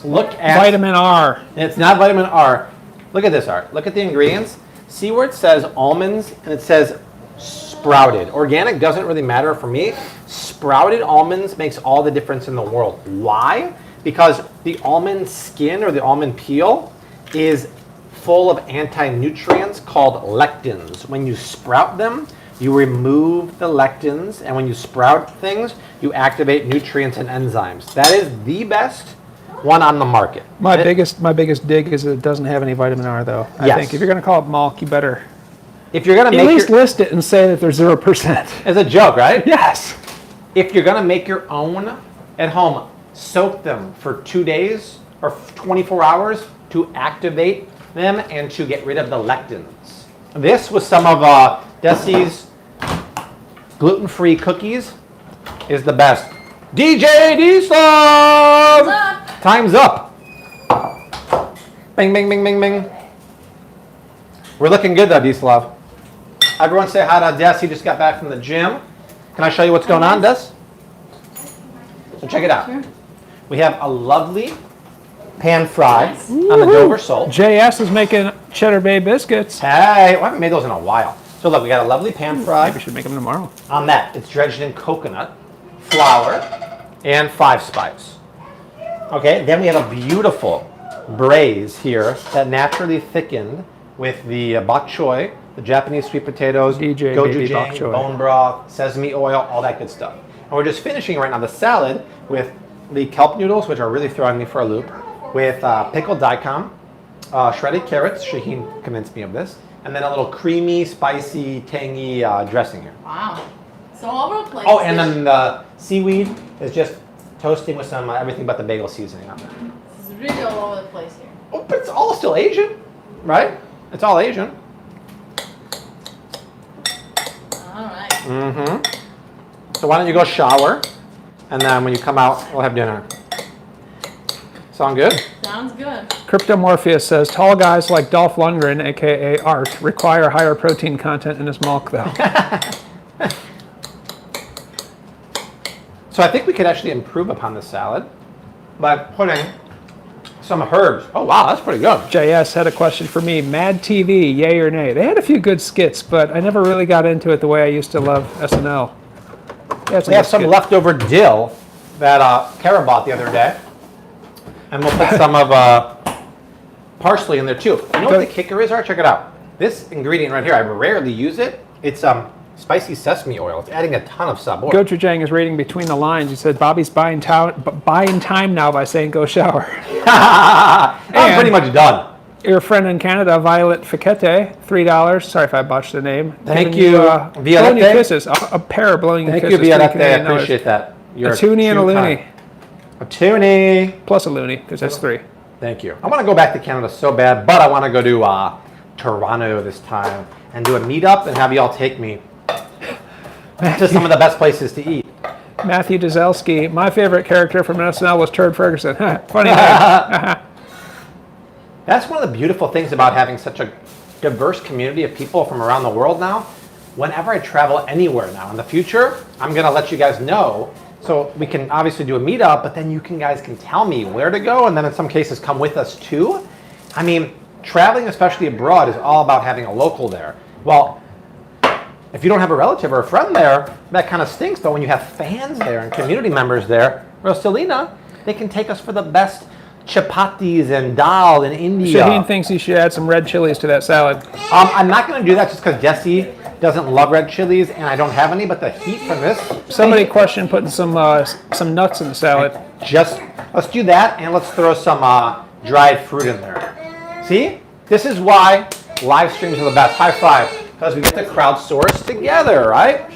Look at Vitamin R. It's not vitamin R. Look at this, Art. Look at the ingredients. See where it says almonds and it says sprouted. Organic doesn't really matter for me. Sprouted almonds makes all the difference in the world. Why? Because the almond skin or the almond peel is full of anti-nutrients called lectins. When you sprout them, you remove the lectins, and when you sprout things, you activate nutrients and enzymes. That is the best one on the market. My biggest dig is that it doesn't have any vitamin R, though. I think if you're going to call it Mulk, you better if you're going to at least list it and say that there's 0%. As a joke, right? Yes. If you're going to make your own at home, soak them for 2 days or 24 hours to activate them and to get rid of the lectins. This was some of Desi's gluten-free cookies is the best. DJ D-Slav! Time's up. Bing, bing, bing, bing, bing. We're looking good though, D-Slav. Everyone say hi to Des. He just got back from the gym. Can I show you what's going on, Des? So check it out. Sure. We have a lovely pan fry on the Dover salt. JS is making Cheddar Bay biscuits. Hey, I haven't made those in a while. So look, we got a lovely pan fry. Maybe we should make them tomorrow. On that, it's dredged in coconut, flour, and 5-spice. Okay, then we have a beautiful braise here that naturally thickened with the bok choy, the Japanese sweet potatoes, DJ baby bok gochujang, choy. bone broth, sesame oil, all that good stuff. And we're just finishing right now the salad with the kelp noodles, which are really throwing me for a loop, with pickled daikon, shredded carrots. Shaheen convinced me of this. And then a little creamy, spicy, tangy dressing here. Wow. So all over the place. Oh, and then the seaweed is just toasting with some everything but the bagel seasoning on there. This is really all over the place here. Oh, but it's all still Asian, right? It's all Asian. Alright. Mm-hmm. So why don't you go shower, and then when you come out, we'll have dinner. Sound good? Sounds good. Cryptomorpheus says, tall guys like Dolph Lundgren, a.k.a. Art, require higher protein content in his milk, though. So I think we could actually improve upon the salad by putting some herbs. Oh, wow, that's pretty good. JS had a question for me. Mad TV, yay or nay? They had a few good skits, but I never really got into it the way I used to love SNL. We have some leftover dill that Kara bought the other day. And we'll put some of parsley in there too. You know what the kicker is, Art? Check it out. This ingredient right here, I rarely use it. It's spicy sesame oil. It's adding a ton of sabor. Gochujang is reading between the lines. He said Bobby's buying time now by saying go shower. I'm pretty much done. Your friend in Canada, Violet Fiquete, $3. Sorry if I botched the name. Thank Giving you, blowing you Violette. kisses. A pair of blowing you Thank kisses. you, Violette. I $3 Canadian. appreciate that. You're A toonie and a too loony. kind. A toonie. Plus a loony, because that's 3. Thank you. I want to go back to Canada so bad, but I want to go to Toronto this time and do a meetup and have y'all take me to some of the best places to eat. Matthew Dzelski, my favorite character from SNL was Turd Ferguson. Funny name. That's one of the beautiful things about having such a diverse community of people from around the world now. Whenever I travel anywhere now in the future, I'm going to let you guys know. So we can obviously do a meetup, but then you guys can tell me where to go, and then in some cases come with us too. I mean, traveling, especially abroad, is all about having a local there. Well, if you don't have a relative or a friend there, that kind of stinks. But when you have fans there and community members there, Rosalina, they can take us for the best chapatis and dal in India. Shaheen thinks he should add some red chilies to that salad. I'm not going to do that just because Jesse doesn't love red chilies and I don't have any, but the heat from this. Somebody questioned putting some nuts in the salad. Let's do that, and let's throw some dried fruit in there. See? This is why live streams are the best. High five. Because we get to crowdsource together, right?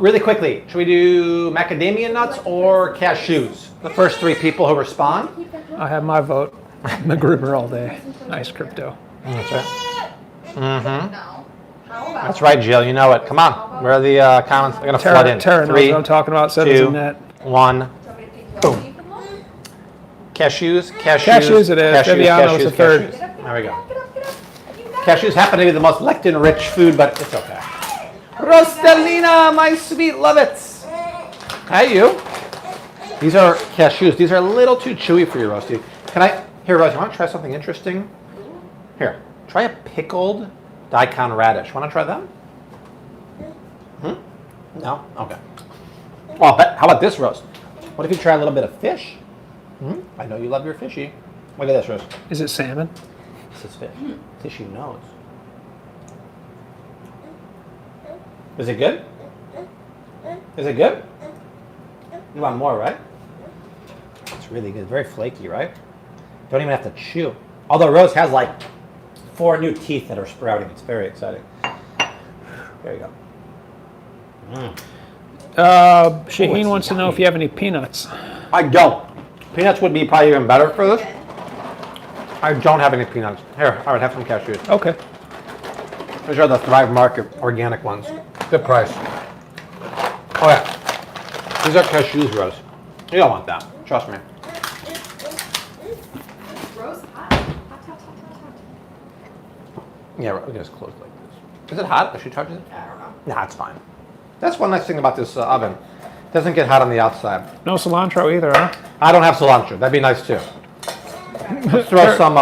Really quickly, should we do macadamia nuts or cashews? The first 3 people who respond. I have my vote. MacGruber all day. Nice crypto. That's right. No. How about That's right, Jill. You know it. Come on. Where are the comments? They're going to flood in. Tara knows 3, what I'm talking about. 2, net. 1. boom. Cashews. Cashews it is. Viviano is the third. There we go. Cashews happen to be the most lectin-rich food, but it's okay. Rostelina, my sweet lovets. Hi, you. These are cashews. These are a little too chewy for you, Roasty. Here, Rose, you want to try something interesting? Here, try a pickled daikon radish. Want to try them? No? Okay. Well, how about this, Rose? What if you try a little bit of fish? I know you love your fishy. Look at this, Rose. Is it salmon? This is fish. Fishy nose. Is it good? Is it good? You want more, right? It's really good. Very flaky, right? Don't even have to chew. Although Rose has like 4 new teeth that are sprouting. It's very exciting. There you go. Shaheen wants to know if you have any peanuts. I don't. Peanuts would be probably even better for this. I don't have any peanuts. Here, all right, have some cashews. Okay. These are the Thrive Market organic ones. Good price. Oh yeah. These are cashews, Rose. You don't want that. Trust me. Rose hot. Hot. Yeah, we're just close like this. Is it hot if she touches it? I don't know. Nah, it's fine. That's one nice thing about this oven. It doesn't get hot on the outside. No cilantro either, huh? I don't have cilantro. That'd be nice too. Let's throw some.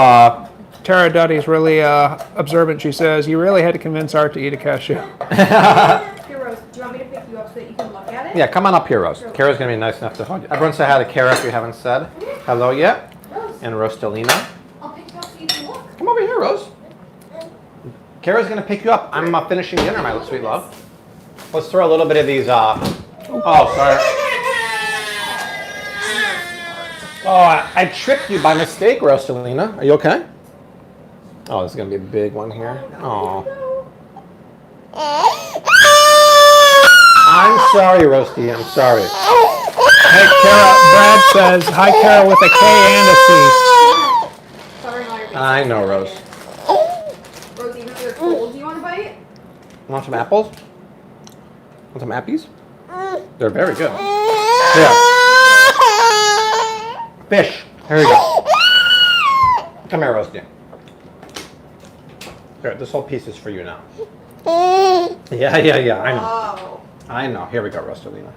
Tara Duddy's really observant. She says, you really had to convince Art to eat a cashew. Here, Rose, do you want me to pick you up so that you can look at it? Yeah, come on up here, Rose. Kara's gonna be nice enough to hug you. Everyone say hi to Kara if you haven't said hello yet. Rose, And Rostelina. I'll pick you up so you can look. Come over here, Rose. Kara's gonna pick you up. I'm finishing dinner, my sweet love. Let's throw a little bit of these. Oh, sorry. Oh, I tricked you by mistake, Rostelina. Are you okay? Oh, this is gonna be a big one here. Oh. I'm sorry, Roasty. I'm sorry. Hey, Kara, Brad says, hi, Kara, with a K and a C. Covering all your bases. I know, Rose. Rose, even if they're cold, do you want to bite? Want some apples? Want some appies? They're very good. Here. Fish. Here you go. Come here, Roasty. Here, this whole piece is for you now. Yeah, I know. Oh. I know. Here we go, Rostelina.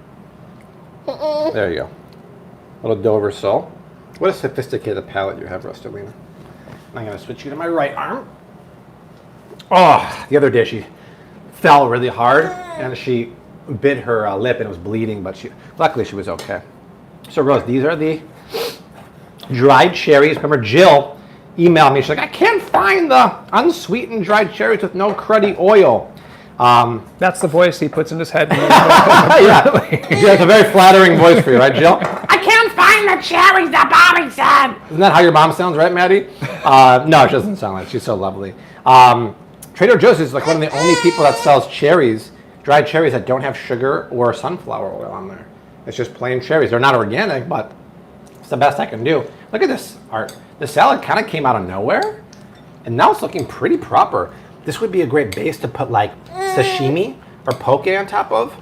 There you go. Little Dover sole. What a sophisticated palate you have, Rostelina. I'm going to switch you to my right arm. Oh, the other day she fell really hard and she bit her lip and it was bleeding, but luckily she was okay. So Rose, these are the dried cherries. Remember, Jill emailed me. She's like, I can't find the unsweetened dried cherries with no cruddy oil. That's the voice he puts in his head. Yeah, it's a very flattering voice for you, right, Jill? I can't find the cherries that Bobby said. Isn't that how your mom sounds, right, Maddie? No, she doesn't sound like. She's so lovely. Trader Joe's is like one of the only people that sells cherries, dried cherries that don't have sugar or sunflower oil on there. It's just plain cherries. They're not organic, but it's the best I can do. Look at this, Art. The salad kind of came out of nowhere, and now it's looking pretty proper. This would be a great base to put like sashimi or poke on top of.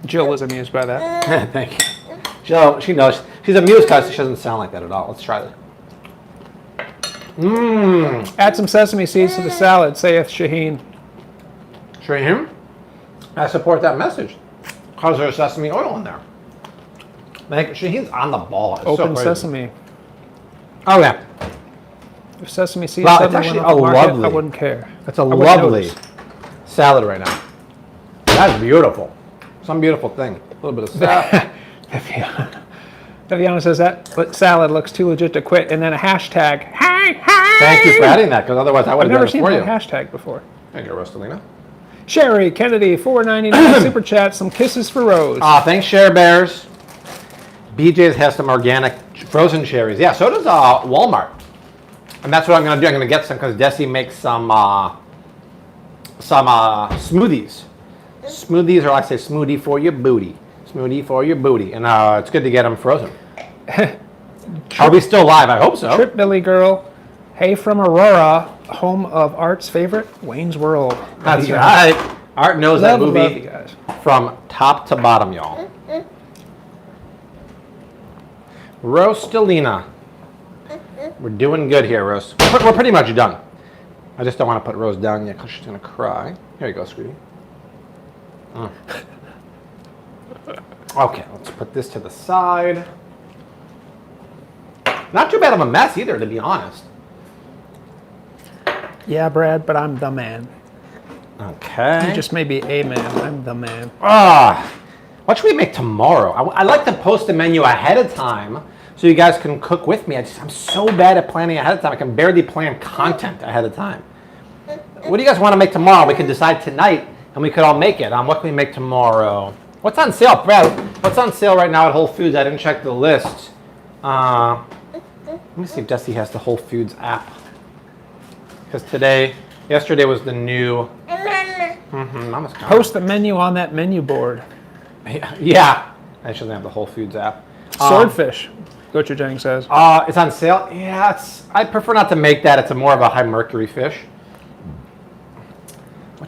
Jill was amused by that. Thank you. Jill, she knows. She's amused because she doesn't sound like that at all. Let's try this. Mmm. Add some sesame seeds to the salad, saith Shaheen. Shaheen? I support that message because there's sesame oil in there. Like, Shaheen's on the ball. It's Open so crazy. sesame. Oh, yeah. If sesame seeds Well, it's suddenly actually went off a the market, lovely- I wouldn't care. It's a I wouldn't lovely notice. salad right now. That's beautiful. Some beautiful thing. A little bit of salad. Viviana says that salad looks too legit to quit, and then a hashtag. Hey, hey! Thank you for adding that, because otherwise I would I've have never done it seen for that you. hashtag before. Thank you, Rostalina. Sherry Kennedy, $4.99 super chat. Some kisses for Rose. Thanks, Share Bears. BJ's has some organic frozen cherries. Yeah, so does Walmart. And that's what I'm going to do. I'm going to get some because Desi makes some smoothies. Smoothies are like say smoothie for your booty. Smoothie for your booty. And it's good to get them frozen. Are we still live? I hope so. Trip Billy Girl. Hey from Aurora, home of Art's favorite, Wayne's World. That's right. Art knows that Love movie you guys. from top to bottom, y'all. Rostalina. We're doing good here, Rose. We're pretty much done. I just don't want to put Rose down yet because she's going to cry. Here you go, sweetie. Okay, let's put this to the side. Not too bad of a mess either, to be honest. Yeah, Brad, but I'm the man. Okay. You just may be a man. I'm the man. What should we make tomorrow? I like to post the menu ahead of time so you guys can cook with me. I'm so bad at planning ahead of time. I can barely plan content ahead of time. What do you guys want to make tomorrow? We can decide tonight and we could all make it. What can we make tomorrow? What's on sale, Brad? What's on sale right now at Whole Foods? I didn't check the list. Let me see if Desi has the Whole Foods app. Because yesterday was the new. Mama's coming. Post the menu on that menu board. Yeah. I shouldn't have the Whole Foods app. Swordfish, Gochujang says. It's on sale. Yeah, I prefer not to make that. It's more of a high mercury fish.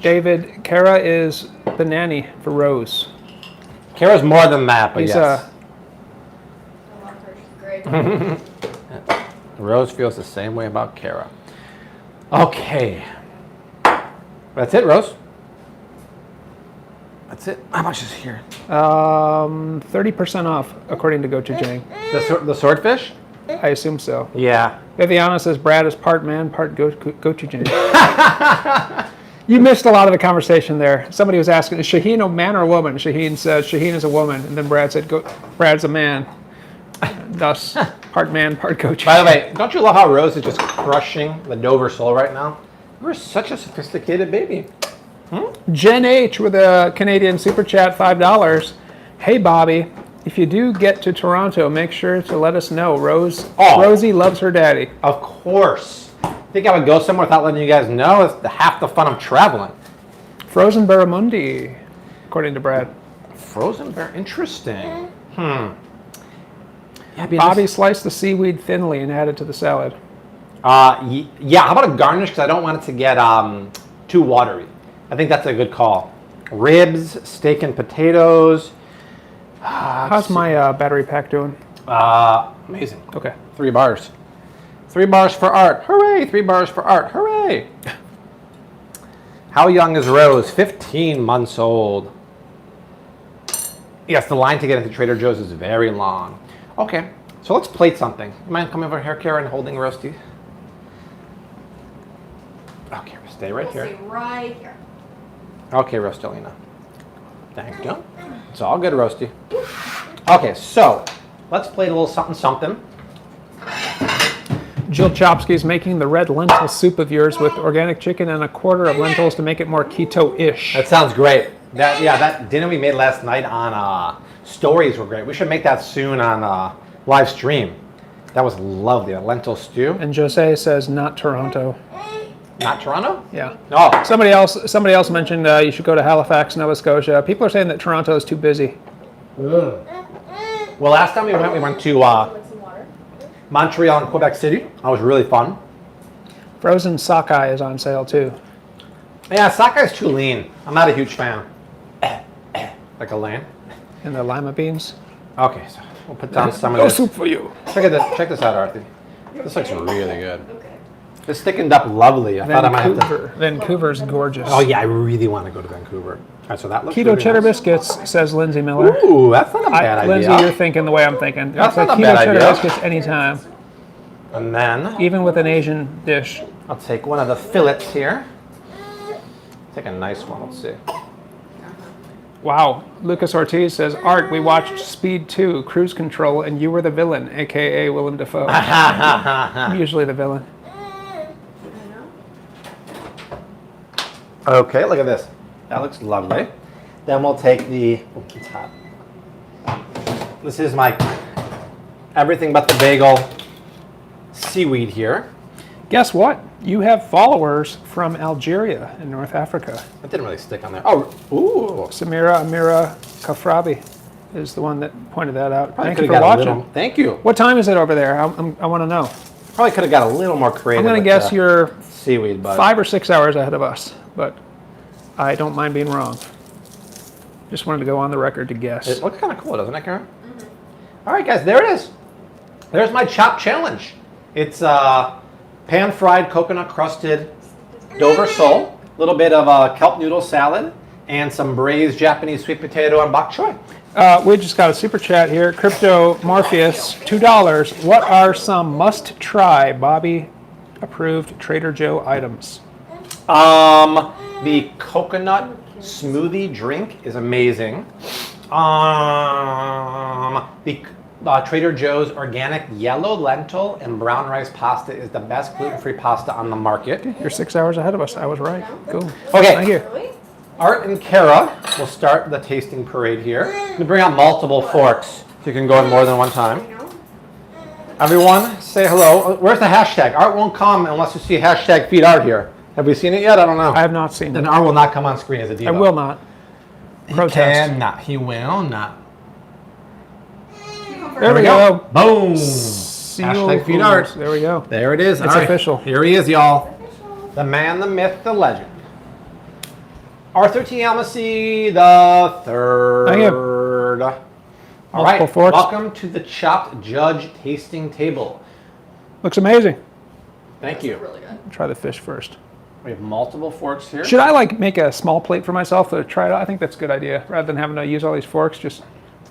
David, Kara is the nanny for Rose. Kara's more than that, but He's yes. I love her. She's great. Rose feels the same way about Kara. Okay. That's it, Rose. That's it. How much is here? 30% off, according to Gochujang. The swordfish? I assume so. Yeah. Viviana says Brad is part man, part Gochujang. You missed a lot of the conversation there. Somebody was asking, is Shaheen a man or a woman? Shaheen said Shaheen is a woman, and then Brad said Brad's a man. Thus, part man, part Gochujang. By the way, don't you love how Rose is just crushing the Dover sole right now? You're such a sophisticated baby. Jen H with a Canadian super chat, $5. Hey Bobby, if you do get to Toronto, make sure to let us know. Rosie loves her daddy. Of course. Think I would go somewhere without letting you guys know? It's half the fun of traveling. Frozen barramundi, according to Brad. Frozen bear, interesting. Yeah, Bobby sliced the seaweed thinly and added to the salad. Yeah, how about a garnish? Because I don't want it to get too watery. I think that's a good call. Ribs, steak and potatoes. How's my battery pack doing? Amazing. Okay. 3 bars. 3 bars for Art. Hooray! 3 bars for Art. Hooray! How young is Rose? 15 months old. Yes, the line to get into Trader Joe's is very long. Okay, so let's plate something. You mind coming over here, Karen, holding Roasty? Okay, stay right here. Stay right here. Okay, Rostalina. Thank you. It's all good, Roasty. Okay, so let's plate a little something. Jill Chopsky's making the red lentil soup of yours with organic chicken and a quarter of lentils to make it more keto-ish. That sounds great. That dinner we made last night on stories were great. We should make that soon on live stream. That was lovely. A lentil stew. And Jose says not Toronto. Not Toronto? Yeah. No. Somebody else mentioned you should go to Halifax, Nova Scotia. People are saying that Toronto is too busy. Well, last time we went to Montreal and Quebec City. That was really fun. Frozen sockeye is on sale too. Yeah, sockeye is too lean. I'm not a huge fan. Like a lamb. And the lima beans. Okay, so we'll put down some of No this. soup for you. Check this out, Arthur. This looks really good. This thickened up lovely. I thought I might have to. Vancouver's gorgeous. Oh yeah, I really want to go to Vancouver. All right, so that looks Keto really cheddar nice. biscuits, says Lindsay Miller. Ooh, that's not a bad Lindsay, idea. you're thinking the way I'm thinking. That's It's not a keto bad cheddar idea. biscuits anytime, And then even with an Asian dish. I'll take one of the fillets here. Take a nice one. Let's see. Wow. Lucas Ortiz says, Art, we watched Speed 2, Cruise Control, and you were the villain, a.k.a. Willem Dafoe. I'm usually the villain. Okay, look at this. That looks lovely. Then we'll take the. Oh, it's hot. This is my everything but the bagel seaweed here. Guess what? You have followers from Algeria in North Africa. That didn't really stick on there. Oh, ooh. Samira Amira Kafrabi is the one that pointed that out. Probably Thank you could've for got a watching. little- thank you. What time is it over there? I want to know. Probably could have got a little more creative. I'm going to with guess the you're seaweed, but 5 or 6 hours ahead of us, but I don't mind being wrong. Just wanted to go on the record to guess. it looks kind of cool, doesn't it, Karen? All right, guys, there it is. There's my chop challenge. It's pan-fried, coconut-crusted Dover sole, a little bit of kelp noodle salad, and some braised Japanese sweet potato and bok choy. We just got a super chat here. Crypto Morpheus, $2. What are some must-try Bobby-approved Trader Joe items? The coconut smoothie drink is amazing. The Trader Joe's organic yellow lentil and brown rice pasta is the best gluten-free pasta on the market. You're 6 hours ahead of us. I was right. Cool. Okay. Thank you. Art and Kara will start the tasting parade here. I'm going to bring out multiple forks so you can go in more than one time. Everyone, say hello. Where's the hashtag? Art won't come unless you see hashtag feed Art here. Have we seen it yet? I don't know. I have not seen Then it. Art will not come on screen as a diva. I will not. Protest. Cannot. He will not. There we go. Boom. Seal Hashtag feed foods. Art. There we go. There it is. It's All right. official. Here he is, y'all. The man, the myth, the legend. Arthur T. Almacy the third. Thank you. All right. Multiple forks. Welcome to the Chopped Judge tasting table. Looks amazing. Thank you. Really good. Try the fish first. We have multiple forks here. Should I make a small plate for myself to try it out? I think that's a good idea. Rather than having to use all these forks, just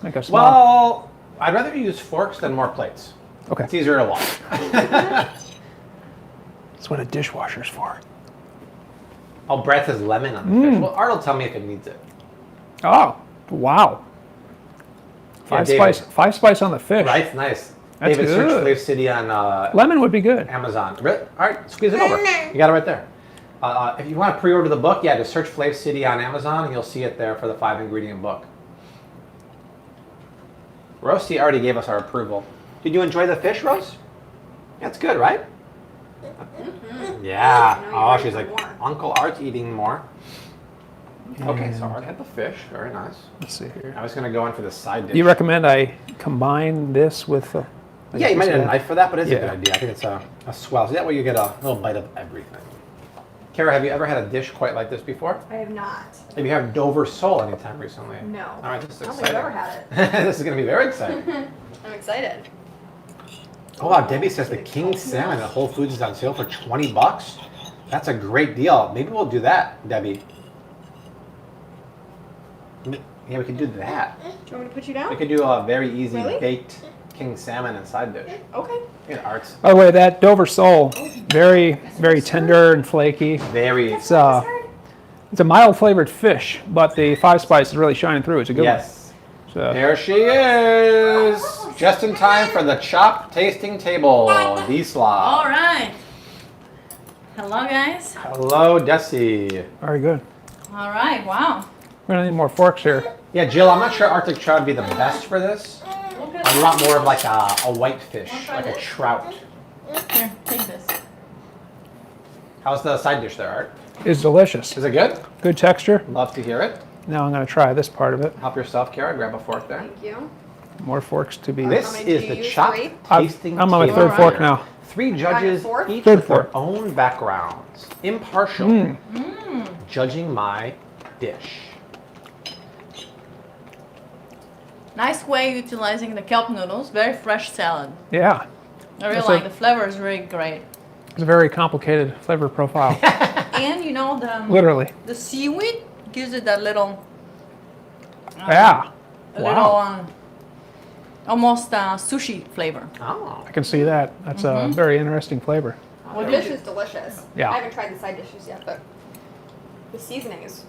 make a small. Well, I'd rather use forks than more plates. Okay. It's easier to wash. That's what a dishwasher's for. Oh, Brad says lemon on the fish. Well, Art will tell me if it needs it. Oh, wow. Five David. spice on the fish. Right? It's nice. That's David, good. search Flav City on Lemon would be good. Amazon. All right, squeeze it over. You got it right there. If you want to pre-order the book, yeah, just search Flav City on Amazon, and you'll see it there for the 5-ingredient book. Roasty already gave us our approval. Did you enjoy the fish, Rose? That's good, right? Yeah. Oh, she's like, Uncle Art's eating more. Okay, so Art had the fish. Very nice. Let's see here. I was going to go in for the side dish. You recommend I combine this with? Yeah, you might need a knife for that, but it's a Yeah. good idea. I think it's a swell. So that way you get a little bite of everything. Kara, have you ever had a dish quite like this before? I have not. Have you had Dover sole anytime recently? No. All right, this is I don't exciting. think I've ever had it. This is going to be very exciting. I'm excited. Oh wow, Debbie says the king salmon at Whole Foods is on sale for $20. That's a great deal. Maybe we'll do that, Debbie. Yeah, we could do that. Do you want me to put you We down? could do a very easy Really? baked king salmon and side dish. Okay. Yeah, Art's By the way, that Dover sole, very, very tender and flaky. very It's a mild flavored fish, but the 5 spice is really shining through. It's a good yes. one. So, There she is, just in time for the chopped tasting table. Diesla. All right. Hello, guys. Hello, Desi. very good. All right. Wow. We're gonna need more forks here. Yeah, Jill, I'm not sure Arctic trout would be the best for this. Look at you want more of like a white fish, Wanna try like a this? trout. Here, take this. How's the side dish there, Art? It's delicious. Is it good? Good texture. Love to hear it. Now I'm going to try this part of it. Help yourself, Kara. Grab a fork there. Thank you. More forks to be. This many is do you the use? chopped 3? tasting I'm on my table third fork here. now. 3 judges, fourth? each Third with their fork. own backgrounds, impartial, Mm. judging my dish. Nice way utilizing the kelp noodles. Very fresh salad. Yeah. I really That's like a- the flavor is really great. It's a very complicated flavor profile. And you know Literally. the seaweed gives it that little Yeah. a Wow. little almost sushi flavor. Oh, I can see that. That's a very interesting flavor. What The did dish you? is delicious. Yeah. I haven't tried the side dishes yet, but the seasoning is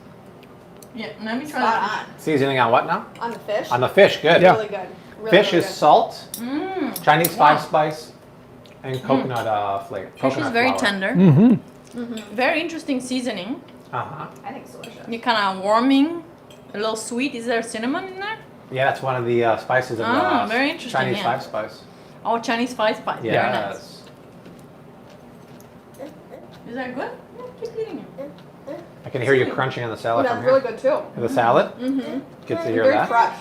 Yeah, let me try spot that. on. seasoning on what now? On the fish. On the fish, good. Yeah. Really good. Really, Fish really is good. salt, Mmm. Chinese Wow. 5-spice, and coconut flavor. Fish Coconut is very flour. tender. Mm-hmm. Very interesting seasoning. Uh-huh. I think it's delicious. You kind of warming, a little sweet. Is there cinnamon in there? Yeah, that's one of the spices of Ah, the very interesting, Chinese yeah. 5-spice. Oh, Chinese spice. Very nice. Yes. Is that good? Yeah, keep eating it. I can hear you crunching on the salad from That's here. really good too. The salad? Mm-hmm. Good to hear Very that. fresh.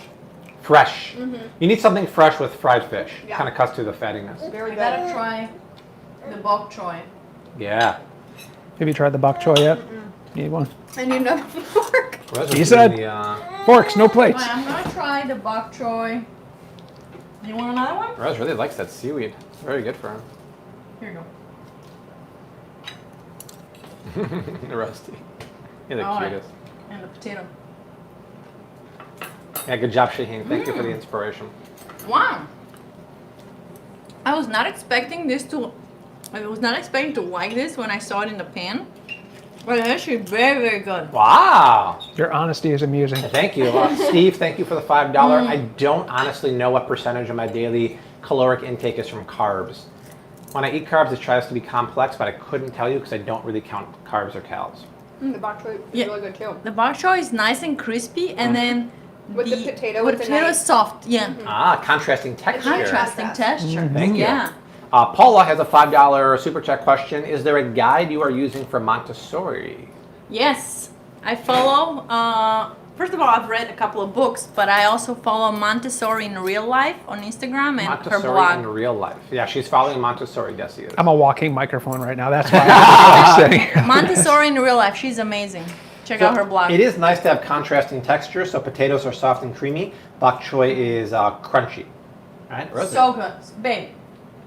Fresh. You need something fresh with fried fish. Yeah. Kind of cuts through the fattiness. Very I good. gotta try the bok choy. Yeah. Have you tried the bok choy yet? Need one? I need another fork. Rose He was said- doing the, Forks, no plates. Alright, I'm gonna try the bok choy. You want another one? Rose really likes that seaweed. It's very good for Here you go. him. Rusty. You're the All right. cutest. And the potato. Yeah, good job, Shaheen. Thank you for the inspiration. Wow. I was not expecting this to. I was not expecting to like this when I saw it in the pan. But it's actually very, very good. Wow. Your honesty is amusing. Thank you. Steve, thank you for the $5. I don't honestly know what percentage of my daily caloric intake is from carbs. When I eat carbs, it tries to be complex, but I couldn't tell you because I don't really count carbs or calories. The bok choy is Yeah. really good too. The bok choy is nice and crispy, and then With the potato, with it's a potato nice- is soft. Yeah, Ah, contrasting texture. contrasting texture. Thank you. Yeah. Paula has a $5 super chat question. Is there a guide you are using for Montessori? Yes, I follow. First of all, I've read a couple of books, but I also follow Montessori in real life on Instagram and her Montessori blog. in real life. Yeah, she's following Montessori, Desi is. I'm a walking microphone right now. That's why I'm sitting here. Montessori in real life. She's amazing. Check out her blog. It is nice to have contrasting texture. So potatoes are soft and creamy. Bok choy is crunchy. All right, Rosie. So good, babe.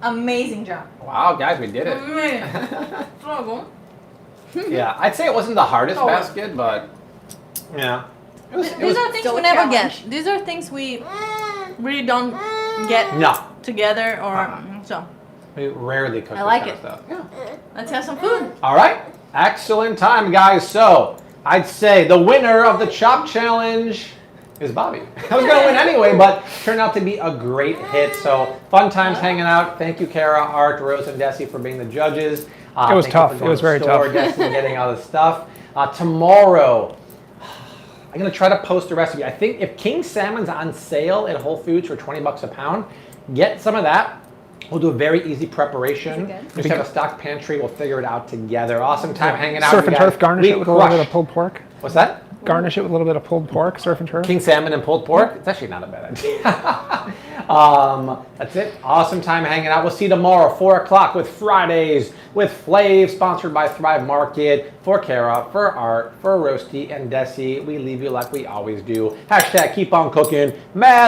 Amazing job. Wow, guys, we did it. Amazing. So good. Yeah, I'd say it wasn't the hardest Oh. basket, but yeah. It was, These are things still we a never challenge. get. These are things we really don't get no, together, or Uh-uh. so. we rarely cook I this like kind it. of stuff. Yeah. Let's have some food. All right, excellent time, guys. So I'd say the winner of the Chop Challenge is Bobby. I was going to win anyway, but turned out to be a great hit. So fun times hanging out. Thank you, Kara, Art, Rose, and Desi for being the judges. It was thank you tough. for It going was to the very store, tough. Desi, and getting all this stuff. Tomorrow, I'm going to try to post a recipe. I think if king salmon's on sale at Whole Foods for 20 bucks a pound, get some of that. We'll do a very easy preparation. Is it good? Just have a stock pantry. We'll figure it out together. Awesome time hanging out. Surf you and guys. turf, garnish We it with a little bit crushed. of pulled pork. What's that? Garnish it with a little bit of pulled pork, surf and turf. King salmon and pulled pork. It's actually not a bad idea. That's it. Awesome time hanging out. We'll see you tomorrow, 4 o'clock with Fridays with Flav, sponsored by Thrive Market. For Kara, for Art, for Roasty, and Desi, we leave you like we always do. Hashtag keep on cooking. Mad